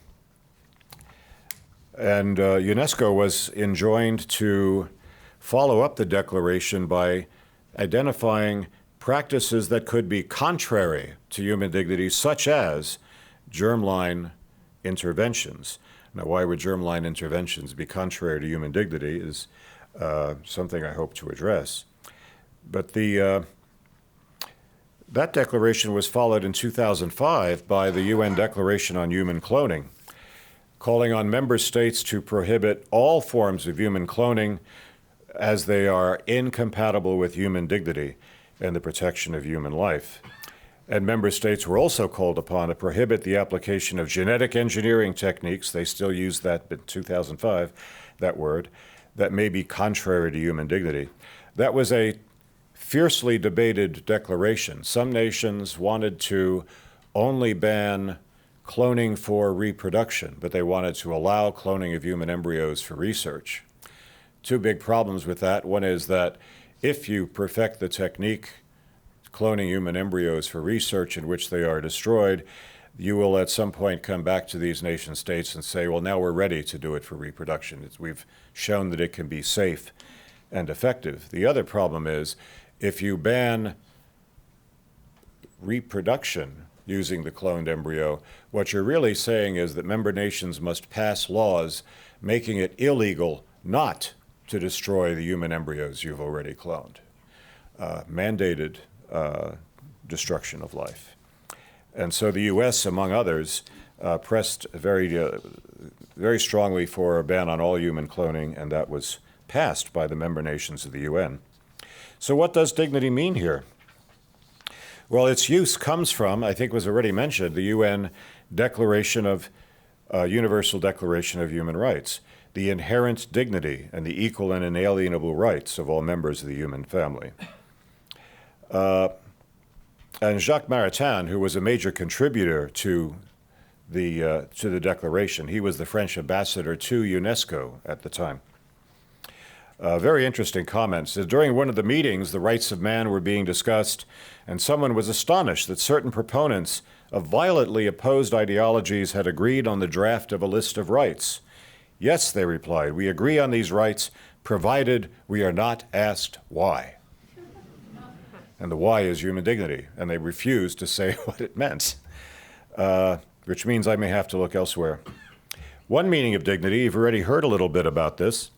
And UNESCO was enjoined to follow up the declaration by identifying practices that could be contrary to human dignity, such as germline interventions. Now, why would germline interventions be contrary to human dignity is something I hope to address. But that declaration was followed in 2005 by the UN Declaration on Human Cloning, calling on member states to prohibit all forms of human cloning as they are incompatible with human dignity and the protection of human life. And member states were also called upon to prohibit the application of genetic engineering techniques, they still use that in 2005, that word, that may be contrary to human dignity. That was a fiercely debated declaration. Some nations wanted to only ban cloning for reproduction, but they wanted to allow cloning of human embryos for research. Two big problems with that. One is that if you perfect the technique, cloning human embryos for research in which they are destroyed, you will at some point come back to these nation states and say, well, now we're ready to do it for reproduction. We've shown that it can be safe and effective. The other problem is if you ban reproduction using the cloned embryo, what you're really saying is that member nations must pass laws making it illegal not to destroy the human embryos you've already cloned. Mandated destruction of life. And so the U.S., among others, pressed very strongly for a ban on all human cloning, and that was passed by the member nations of the UN. So what does dignity mean here? Well, its use comes from, I think was already mentioned, the UN Universal Declaration of Human Rights, the inherent dignity and the equal and inalienable rights of all members of the human family. And Jacques Maritain, who was a major contributor to the declaration, he was the French ambassador to UNESCO at the time. Very interesting comments. During one of the meetings, the rights of man were being discussed, and someone was astonished that certain proponents of violently opposed ideologies had agreed on the draft of a list of rights. Yes, they replied, we agree on these rights, provided we are not asked why. And the why is human dignity, and they refused to say what it meant, which means I may have to look elsewhere. One meaning of dignity, you've already heard a little bit about this,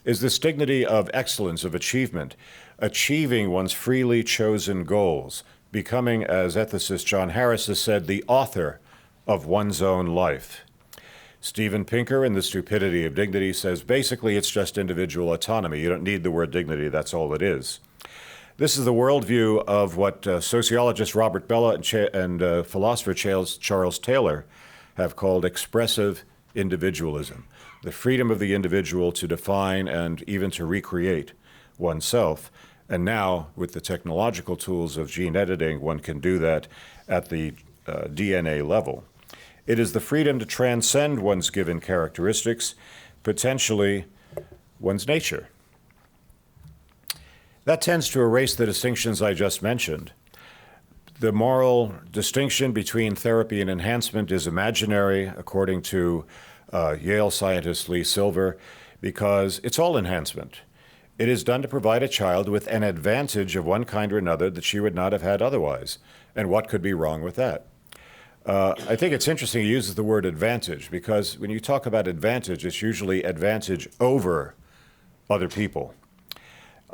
is this dignity of excellence, of achievement, achieving one's freely chosen goals, becoming, as ethicist John Harris has said, the author of one's own life. Steven Pinker in The Stupidity of Dignity says, basically it's just individual autonomy. You don't need the word dignity, that's all it is. This is the worldview of what sociologist Robert Bellah and philosopher Charles Taylor have called expressive individualism, the freedom of the individual to define and even to recreate oneself. And now, with the technological tools of gene editing, one can do that at the DNA level. It is the freedom to transcend one's given characteristics, potentially one's nature. That tends to erase the distinctions I just mentioned. The moral distinction between therapy and enhancement is imaginary, according to Yale scientist Lee Silver, because it's all enhancement. It is done to provide a child with an advantage of one kind or another that she would not have had otherwise. And what could be wrong with that? I think it's interesting he uses the word advantage, because when you talk about advantage, it's usually advantage over other people.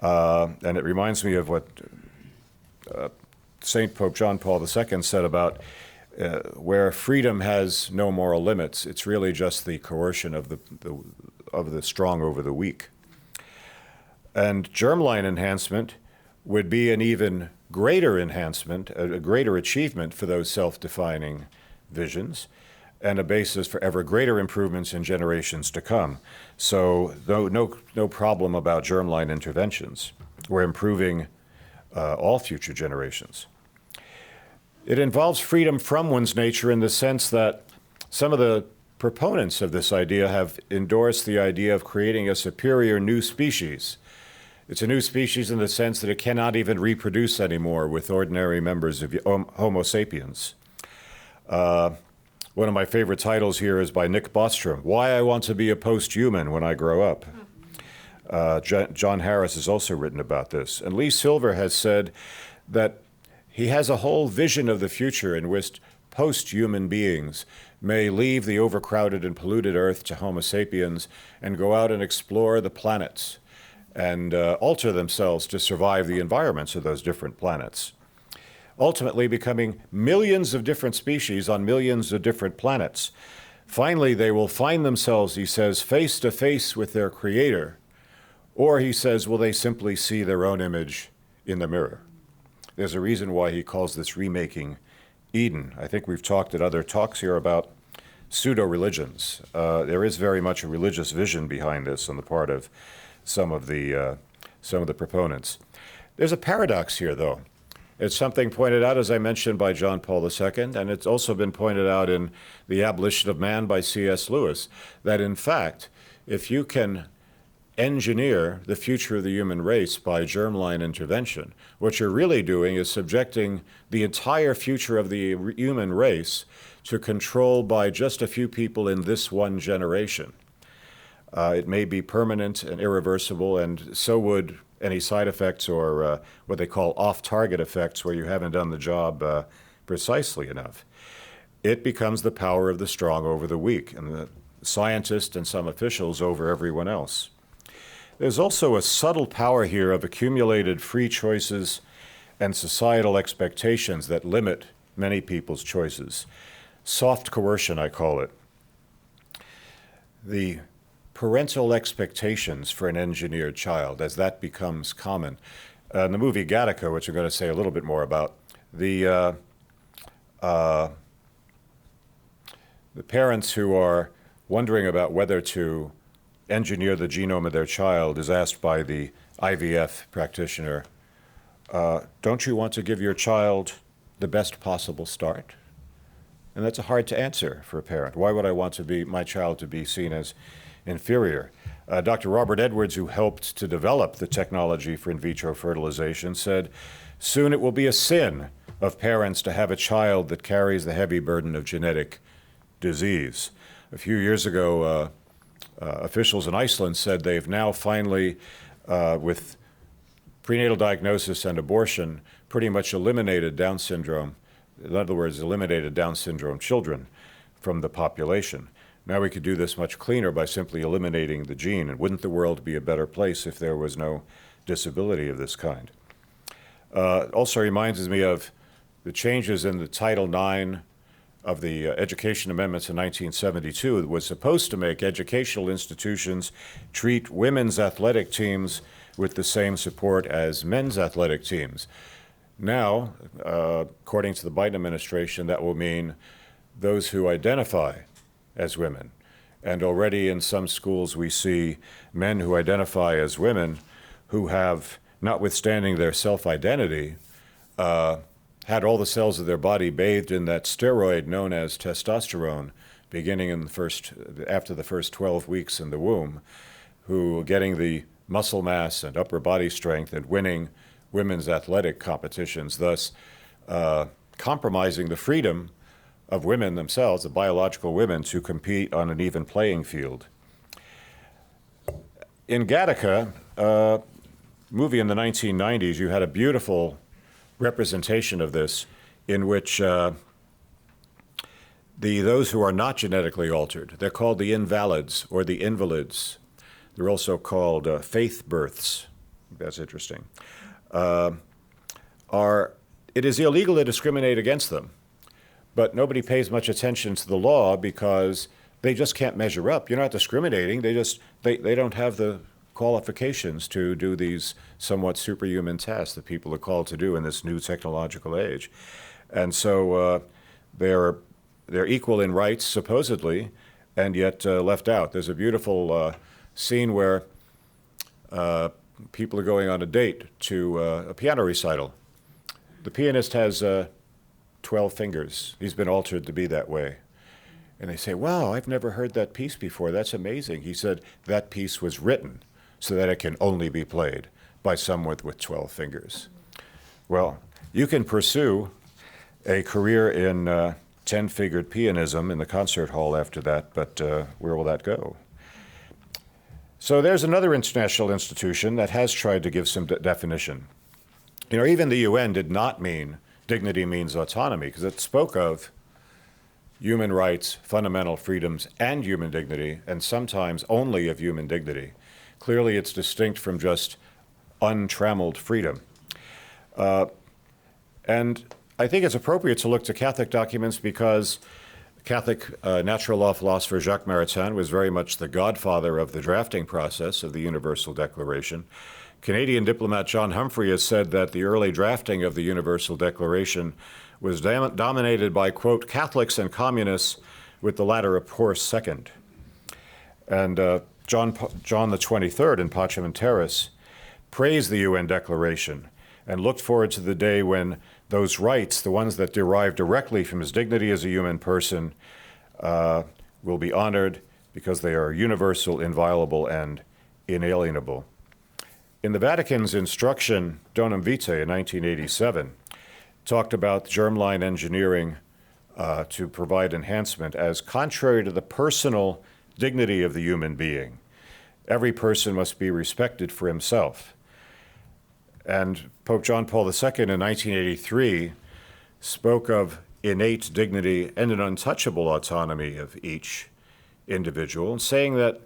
And it reminds me of what St. Pope John Paul II said about where freedom has no moral limits. It's really just the coercion of the strong over the weak. And germline enhancement would be an even greater enhancement, a greater achievement for those self-defining visions, and a basis for ever greater improvements in generations to come. So no problem about germline interventions. We're improving all future generations. It involves freedom from one's nature in the sense that some of the proponents of this idea have endorsed the idea of creating a superior new species. It's a new species in the sense that it cannot even reproduce anymore with ordinary members of Homo sapiens. One of my favorite titles here is by Nick Bostrom, Why I Want to Be a Post-Human When I Grow Up. John Harris has also written about this. And Lee Silver has said that he has a whole vision of the future in which post-human beings may leave the overcrowded and polluted Earth to Homo sapiens and go out and explore the planets and alter themselves to survive the environments of those different planets, ultimately becoming millions of different species on millions of different planets. Finally, they will find themselves, he says, face to face with their creator, or he says, will they simply see their own image in the mirror? There's a reason why he calls this remaking Eden. I think we've talked at other talks here about pseudo-religions. There is very much a religious vision behind this on the part of some of the proponents. There's a paradox here, though. It's something pointed out, as I mentioned, by John Paul II, and it's also been pointed out in The Abolition of Man by C.S. Lewis, that in fact, if you can engineer the future of the human race by germline intervention, what you're really doing is subjecting the entire future of the human race to control by just a few people in this one generation. It may be permanent and irreversible, and so would any side effects or what they call off-target effects where you haven't done the job precisely enough. It becomes the power of the strong over the weak, and the scientists and some officials over everyone else. There's also a subtle power here of accumulated free choices and societal expectations that limit many people's choices. Soft coercion, I call it. The parental expectations for an engineered child, as that becomes common. In the movie Gattaca, which I'm going to say a little bit more about, the parents who are wondering about whether to engineer the genome of their child is asked by the IVF practitioner, don't you want to give your child the best possible start? And that's hard to answer for a parent. Why would I want my child to be seen as inferior? Dr. Robert Edwards, who helped to develop the technology for in vitro fertilization, said, soon it will be a sin of parents to have a child that carries the heavy burden of genetic disease. A few years ago, officials in Iceland said they've now finally, with prenatal diagnosis and abortion, pretty much eliminated Down syndrome. In other words, eliminated Down syndrome children from the population. Now we could do this much cleaner by simply eliminating the gene. And wouldn't the world be a better place if there was no disability of this kind? Also reminds me of the changes in the Title IX of the Education Amendments in 1972. It was supposed to make educational institutions treat women's athletic teams with the same support as men's athletic teams. Now, according to the Biden administration, that will mean those who identify as women. And already in some schools we see men who identify as women who have, notwithstanding their self-identity, had all the cells of their body bathed in that steroid known as testosterone, beginning after the first 12 weeks in the womb, who are getting the muscle mass and upper body strength and winning women's athletic competitions, thus compromising the freedom of women themselves, the biological women, to compete on an even playing field. In Gattaca, a movie in the 1990s, you had a beautiful representation of this in which those who are not genetically altered, they're called the invalids or the invalids. They're also called faith births. That's interesting. It is illegal to discriminate against them, but nobody pays much attention to the law because they just can't measure up. You're not discriminating. They don't have the qualifications to do these somewhat superhuman tasks that people are called to do in this new technological age. And so they're equal in rights, supposedly, and yet left out. There's a beautiful scene where people are going on a date to a piano recital. The pianist has 12 fingers. He's been altered to be that way. And they say, wow, I've never heard that piece before. That's amazing. He said, that piece was written so that it can only be played by someone with 12 fingers. Well, you can pursue a career in 10-fingered pianism in the concert hall after that, but where will that go? So there's another international institution that has tried to give some definition. You know, even the UN did not mean dignity means autonomy, because it spoke of human rights, fundamental freedoms, and human dignity, and sometimes only of human dignity. Clearly, it's distinct from just untrammeled freedom. And I think it's appropriate to look to Catholic documents because Catholic natural law philosopher Jacques Maritain was very much the godfather of the drafting process of the Universal Declaration. Canadian diplomat John Humphrey has said that the early drafting of the Universal Declaration was dominated by, quote, Catholics and communists, with the latter a poor second. And John the 23rd in Pacem Terris praised the UN Declaration and looked forward to the day when those rights, the ones that derive directly from his dignity as a human person, will be honored because they are universal, inviolable, and inalienable. In the Vatican's instruction, Donum Vitae in 1987, talked about germline engineering to provide enhancement as contrary to the personal dignity of the human being. every person must be respected for himself. And Pope John Paul II in 1983 spoke of innate dignity and an untouchable autonomy of each individual, saying that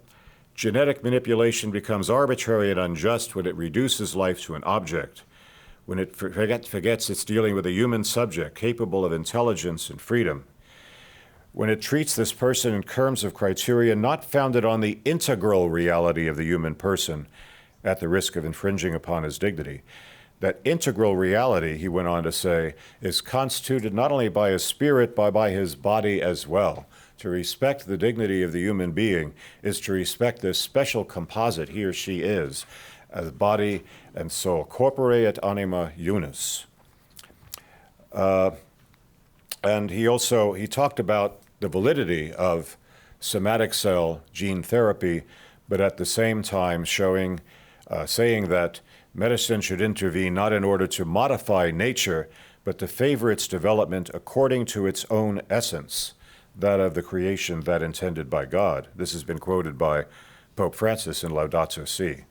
genetic manipulation becomes arbitrary and unjust when it reduces life to an object, when it forgets it's dealing with a human subject capable of intelligence and freedom, when it treats this person in terms of criteria not founded on the integral reality of the human person at the risk of infringing upon his dignity. That integral reality, he went on to say, is constituted not only by his spirit, but by his body as well. To respect the dignity of the human being is to respect this special composite he or she is, as body and soul, corpore et anima unus. And he talked about the validity of somatic cell gene therapy, but at the same time saying that medicine should intervene not in order to modify nature, but to favor its development according to its own essence, that of the creation that intended by God. This has been quoted by Pope Francis in Laudato Si.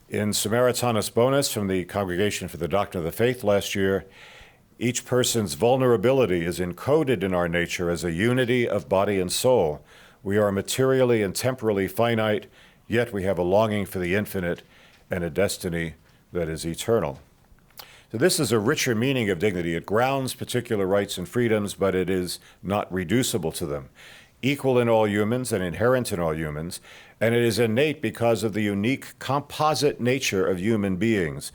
In Samaritanus Bonus from the Congregation for the Doctrine of the Faith last year, each person's vulnerability is encoded in our nature as a unity of body and soul. We are materially and temporally finite, yet we have a longing for the infinite and a destiny that is eternal. So this is a richer meaning of dignity. It grounds particular rights and freedoms, but it is not reducible to them. Equal in all humans and inherent in all humans, and it is innate because of the unique composite nature of human beings,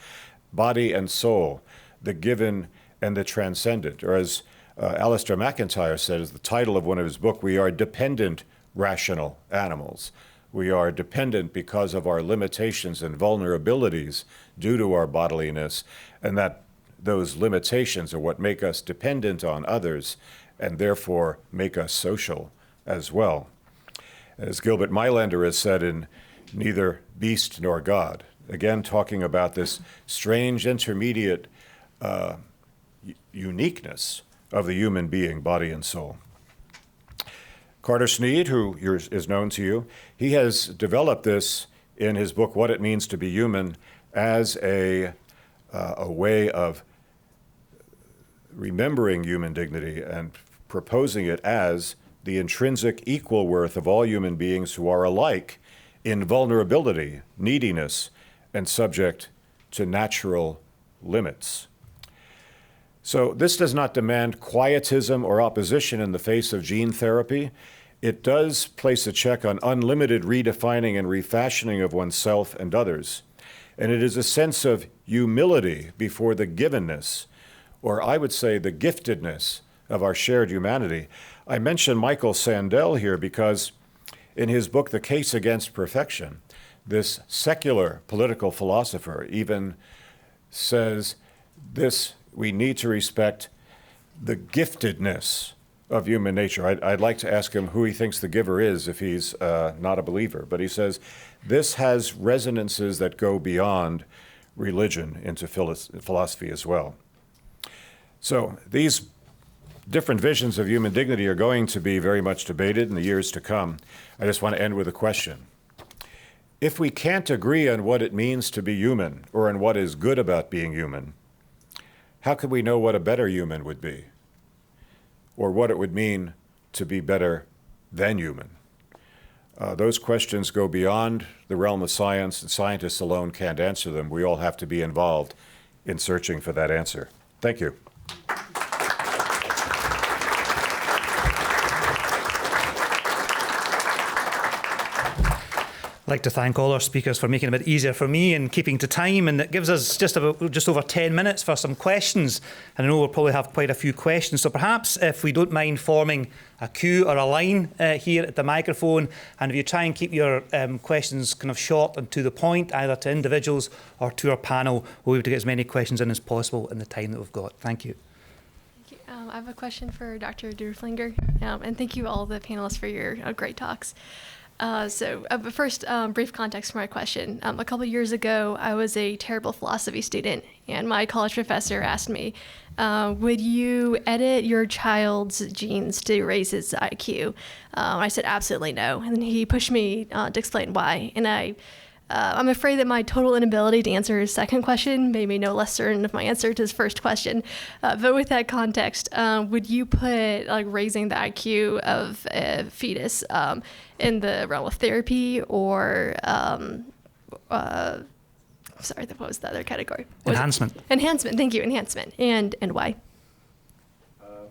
body and soul, the given and the transcendent. Or as Alistair McIntyre said, as the title of one of his books, we are dependent rational animals. We are dependent because of our limitations and vulnerabilities due to our bodiliness, and that those limitations are what make us dependent on others and therefore make us social as well. As Gilbert Meilander has said in Neither Beast Nor God, again talking about this strange intermediate uniqueness of the human being, body and soul. Carter Snead, who is known to you, he has developed this in his book, What It Means to Be Human, as a way of remembering human dignity and proposing it as the intrinsic equal worth of all human beings who are alike in vulnerability, neediness, and subject to natural limits. So this does not demand quietism or opposition in the face of gene therapy. It does place a check on unlimited redefining and refashioning of oneself and others. And it is a sense of humility before the givenness, or I would say the giftedness of our shared humanity. I mention Michael Sandel here because in his book, The Case Against Perfection, this secular political philosopher even says this: we need to respect the giftedness of human nature. I'd like to ask him who he thinks the giver is if he's not a believer. But he says this has resonances that go beyond religion into philosophy as well. So these different visions of human dignity are going to be very much debated in the years to come. I just want to end with a question. If we can't agree on what it means to be human or on what is good about being human, how can we know what a better human would be, or what it would mean to be better than human? Those questions go beyond the realm of science, and scientists alone can't answer them. We all have to be involved in searching for that answer. Thank you. I'd like to thank all our speakers for making it a bit easier for me and keeping to time, and it gives us just over 10 minutes for some questions, and I know we'll probably have quite a few questions, so perhaps if we don't mind forming a queue or a line here at the microphone, and if you try and keep your questions kind of short and to the point, either to individuals or to our panel, we'll be able to get as many questions in as possible in the time that we've got. Thank you. I have a question for Dr. Doerflinger, and thank you all the panelists for your great talks. But first, brief context for my question. A couple years ago, I was a terrible philosophy student, and my college professor asked me, would you edit your child's genes to raise his IQ? I said, absolutely no. And then he pushed me to explain why. And I'm afraid that my total inability to answer his second question made me no less certain of my answer to his first question. But with that context, would you put raising the IQ of a fetus in the realm of therapy, or sorry, what was the other category? Enhancement. Enhancement. Thank you. Enhancement. And why? I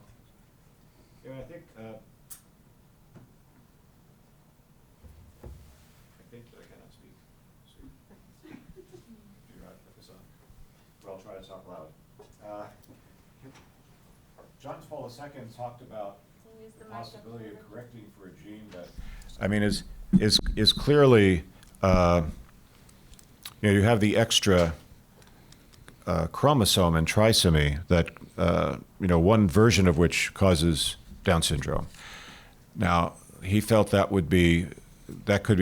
think I cannot speak. You're right, put this on. Well, I'll try to talk loud. John Paul II talked about the possibility of correcting for a gene that, I mean, is clearly, you have the extra chromosome and trisomy that, one version of which causes Down syndrome. Now, he felt that could be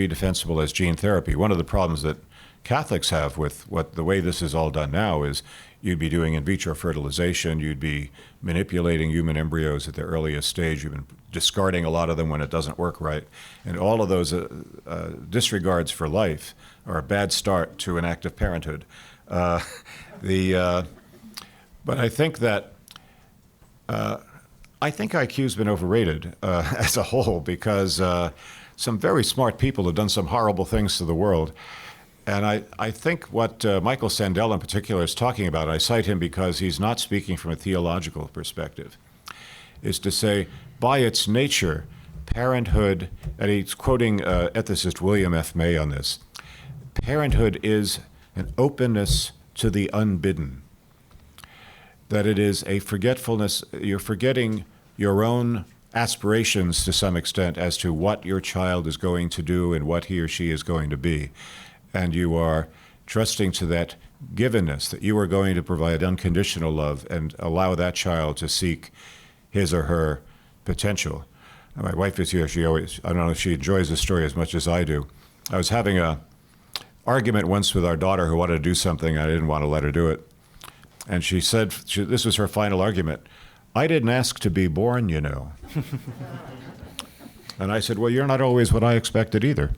defensible as gene therapy. One of the problems that Catholics have with the way this is all done now is you'd be doing in vitro fertilization, you'd be manipulating human embryos at the earliest stage, you've been discarding a lot of them when it doesn't work right, and all of those disregards for life are a bad start to an active parenthood. But I think that IQ's been overrated as a whole, because some very smart people have done some horrible things to the world. And I think what Michael Sandel in particular is talking about, I cite him because he's not speaking from a theological perspective, is to say, by its nature, parenthood, and he's quoting ethicist William F. May on this, parenthood is an openness to the unbidden, that it is a forgetfulness, you're forgetting your own aspirations to some extent as to what your child is going to do and what he or she is going to be. And you are trusting to that givenness, that you are going to provide unconditional love and allow that child to seek his or her potential. And my wife is here. I don't know if she enjoys this story as much as I do. I was having a argument once with our daughter who wanted to do something. I didn't want to let her do it. And she said, this was her final argument, "I didn't ask to be born, you know." And I said, well, you're not always what I expected either.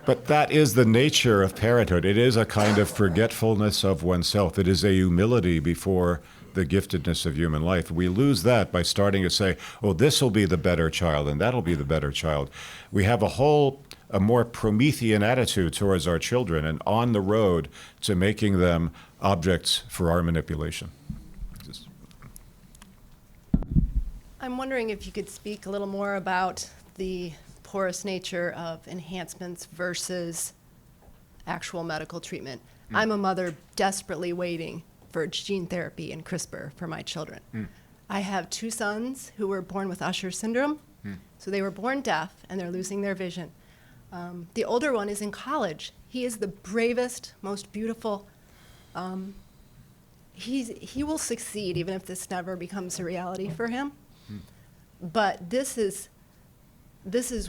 But that is the nature of parenthood. It is a kind of forgetfulness of oneself. It is a humility before the giftedness of human life. We lose that by starting to say, oh, this will be the better child and that'll be the better child. We have a more Promethean attitude towards our children and on the road to making them objects for our manipulation. I'm wondering if you could speak a little more about the porous nature of enhancements versus actual medical treatment. I'm a mother desperately waiting for gene therapy and CRISPR for my children. I have two sons who were born with Usher syndrome, so they were born deaf and they're losing their vision. The older one is in college. He is the bravest, most beautiful. He will succeed even if this never becomes a reality for him. But this is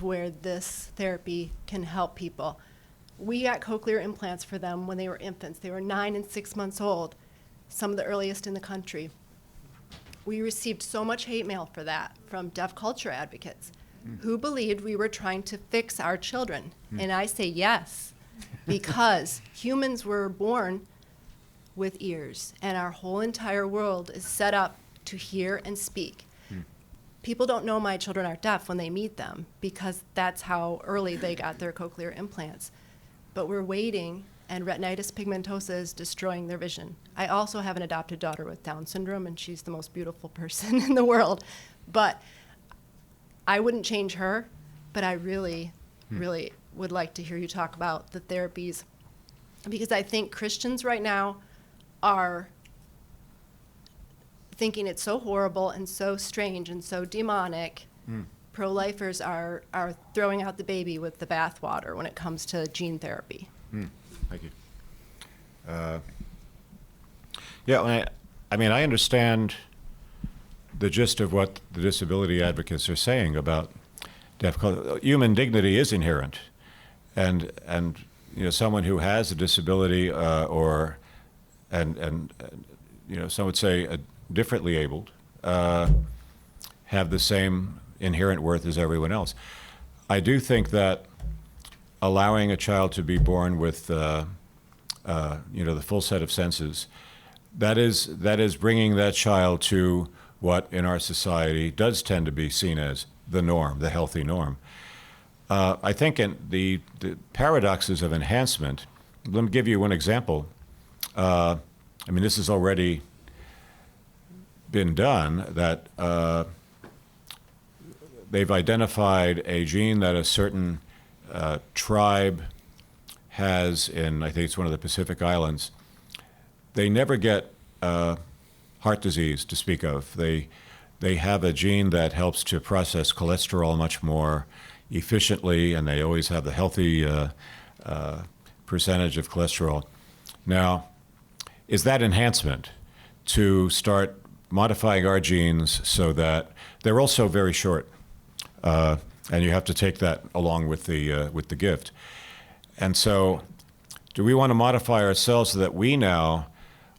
where this therapy can help people. We got cochlear implants for them when they were infants. They were 9 and 6 months old, some of the earliest in the country. We received so much hate mail for that from deaf culture advocates who believed we were trying to fix our children. And I say yes, because humans were born with ears, and our whole entire world is set up to hear and speak. People don't know my children are deaf when they meet them, because that's how early they got their cochlear implants. But we're waiting, and retinitis pigmentosa is destroying their vision. I also have an adopted daughter with Down syndrome, and she's the most beautiful person in the world. But I wouldn't change her, but I really, really would like to hear you talk about the therapies, because I think Christians right now are thinking it's so horrible and so strange and so demonic. Pro-lifers are throwing out the baby with the bathwater when it comes to gene therapy. Thank you. I mean, I understand the gist of what the disability advocates are saying about human dignity is inherent, and someone who has a disability and some would say differently abled have the same inherent worth as everyone else. I do think that allowing a child to be born with the full set of senses, that is bringing that child to what in our society does tend to be seen as the norm, the healthy norm. I think in the paradoxes of enhancement, let me give you one example. This has already been done, that they've identified a gene that a certain tribe has in, I think it's one of the Pacific Islands. They never get heart disease to speak of. They have a gene that helps to process cholesterol much more efficiently, and they always have the healthy percentage of cholesterol. Now, is that enhancement to start modifying our genes so that they're also very short, and you have to take that along with the gift. And so, do we want to modify ourselves so that we now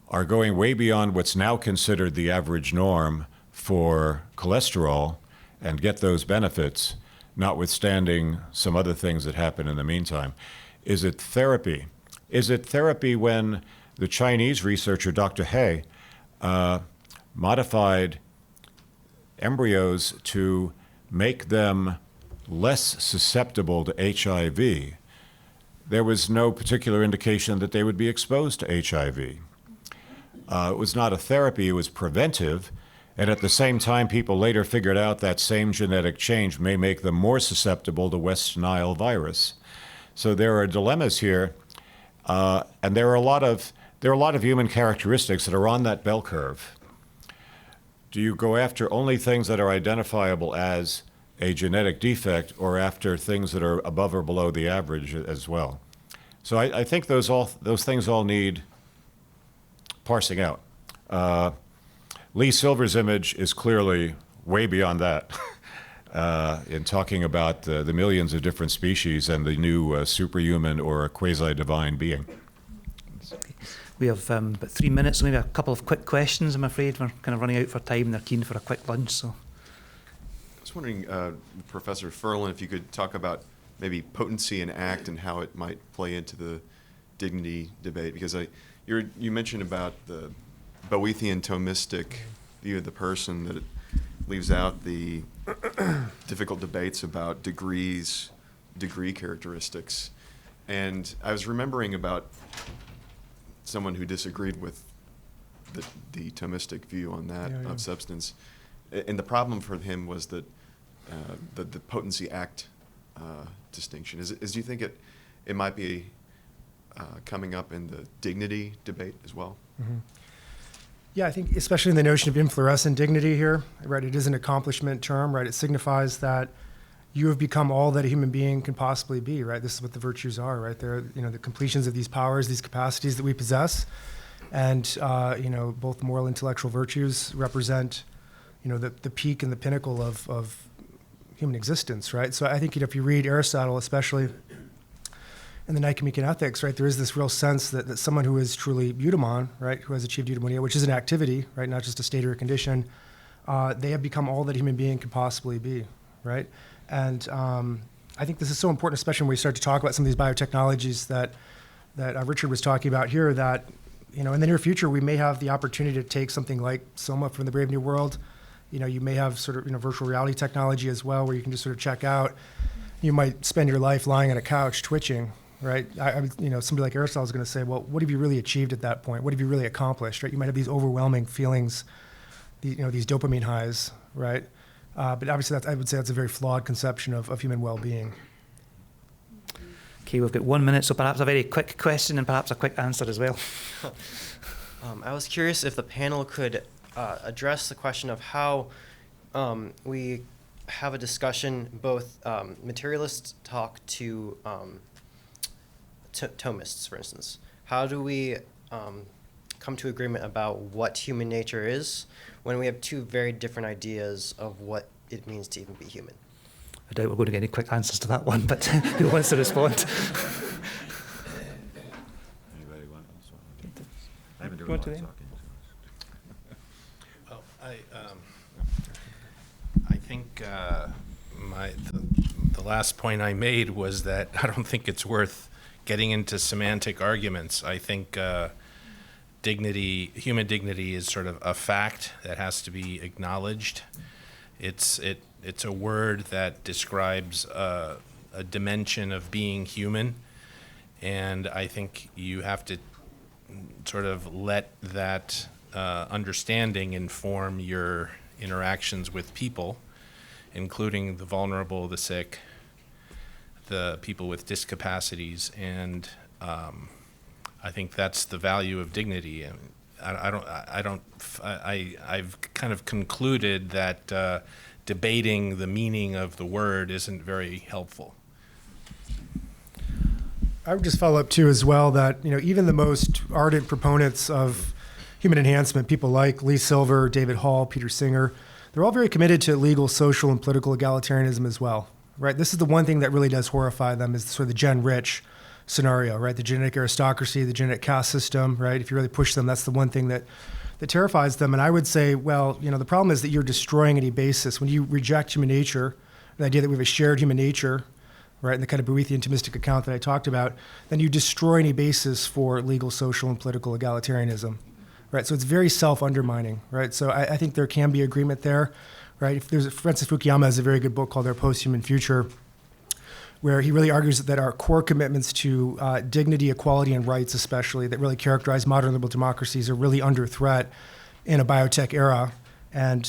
are going way beyond what's now considered the average norm for cholesterol and get those benefits, notwithstanding some other things that happen in the meantime? Is it therapy? Is it therapy when the Chinese researcher, Dr. He, modified embryos to make them less susceptible to HIV? There was no particular indication that they would be exposed to HIV. It was not a therapy, it was preventive. And at the same time, people later figured out that same genetic change may make them more susceptible to West Nile virus. So there are dilemmas here, and there are a lot of human characteristics that are on that bell curve. Do you go after only things that are identifiable as a genetic defect, or after things that are above or below the average as well? So I think those things all need parsing out. Lee Silver's image is clearly way beyond that in talking about the millions of different species and the new superhuman or a quasi-divine being. We have about 3 minutes, maybe a couple of quick questions. I'm afraid we're kind of running out for time, and they're keen for a quick lunch. So, I was wondering, Professor Furling, if you could talk about maybe potency and act and how it might play into the dignity debate, because you mentioned about the Boethian Thomistic view of the person, that it leaves out the difficult debates about degree characteristics. And I was remembering about someone who disagreed with the Thomistic view on that of substance. And the problem for him was that the potency act distinction. Do you think it might be coming up in the dignity debate as well? Mm-hmm. Yeah, I think especially in the notion of inflorescent dignity here, right? It is an accomplishment term, right? It signifies that you have become all that a human being can possibly be, right? This is what the virtues are, right? They're, the completions of these powers, these capacities that we possess. And, both moral and intellectual virtues represent, the peak and the pinnacle of human existence, right? So I think, if you read Aristotle, especially in the Nicomachean Ethics, right, there is this real sense that someone who is truly eudaimon, right, who has achieved eudaimonia, which is an activity, right, not just a state or a condition, they have become all that a human being can possibly be, right? And I think this is so important, especially when we start to talk about some of these biotechnologies that Richard was talking about here, that, in the near future, we may have the opportunity to take something like Soma from the Brave New World. You may have sort of, virtual reality technology as well, where you can just sort of check out. You might spend your life lying on a couch twitching, right? Somebody like Aristotle is going to say, well, what have you really achieved at that point? What have you really accomplished, right? You might have these overwhelming feelings, these dopamine highs, right? But obviously, I would say that's a very flawed conception of human well-being. Okay, we've got 1 minute, so perhaps a very quick question and perhaps a quick answer as well. I was curious if the panel could address the question of how we have a discussion, both materialists talk to Thomists, for instance. How do we come to agreement about what human nature is when we have two very different ideas of what it means to even be human? I doubt we're going to get any quick answers to that one, but who wants to respond? Anybody want to? I haven't Go done a on to lot of them. talking. Well, I think the last point I made was that I don't think it's worth getting into semantic arguments. I think human dignity is sort of a fact that has to be acknowledged. It's a word that describes a dimension of being human, and I think you have to sort of let that understanding inform your interactions with people, including the vulnerable, the sick, the people with discapacities, and I think that's the value of dignity. And I've kind of concluded that debating the meaning of the word isn't very helpful. I would just follow up too as well that, even the most ardent proponents of human enhancement, people like Lee Silver, David Hall, Peter Singer, they're all very committed to legal, social, and political egalitarianism as well, right? This is the one thing that really does horrify them, is sort of the Gen Rich scenario, right? The genetic aristocracy, the genetic caste system, right? If you really push them, that's the one thing that terrifies them. And I would say, well, the problem is that you're destroying any basis. When you reject human nature, the idea that we have a shared human nature, right, in the kind of Boethian Thomistic account that I talked about, then you destroy any basis for legal, social, and political egalitarianism, right? So it's very self-undermining, right? So I think there can be agreement there, right? Francis Fukuyama has a very good book called Our Post-Human Future, where he really argues that our core commitments to dignity, equality, and rights especially, that really characterize modern liberal democracies, are really under threat in a biotech era. And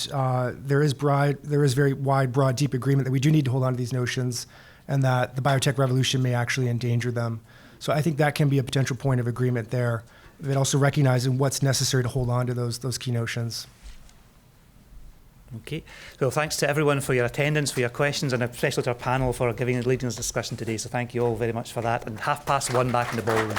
there is very wide, broad, deep agreement that we do need to hold on to these notions, and that the biotech revolution may actually endanger them. So I think that can be a potential point of agreement there, but also recognizing what's necessary to hold on to those key notions. Okay, so thanks to everyone for your attendance, for your questions, and especially to our panel for leading this discussion today. So thank you all very much for that. And 1:30 back in the ballroom.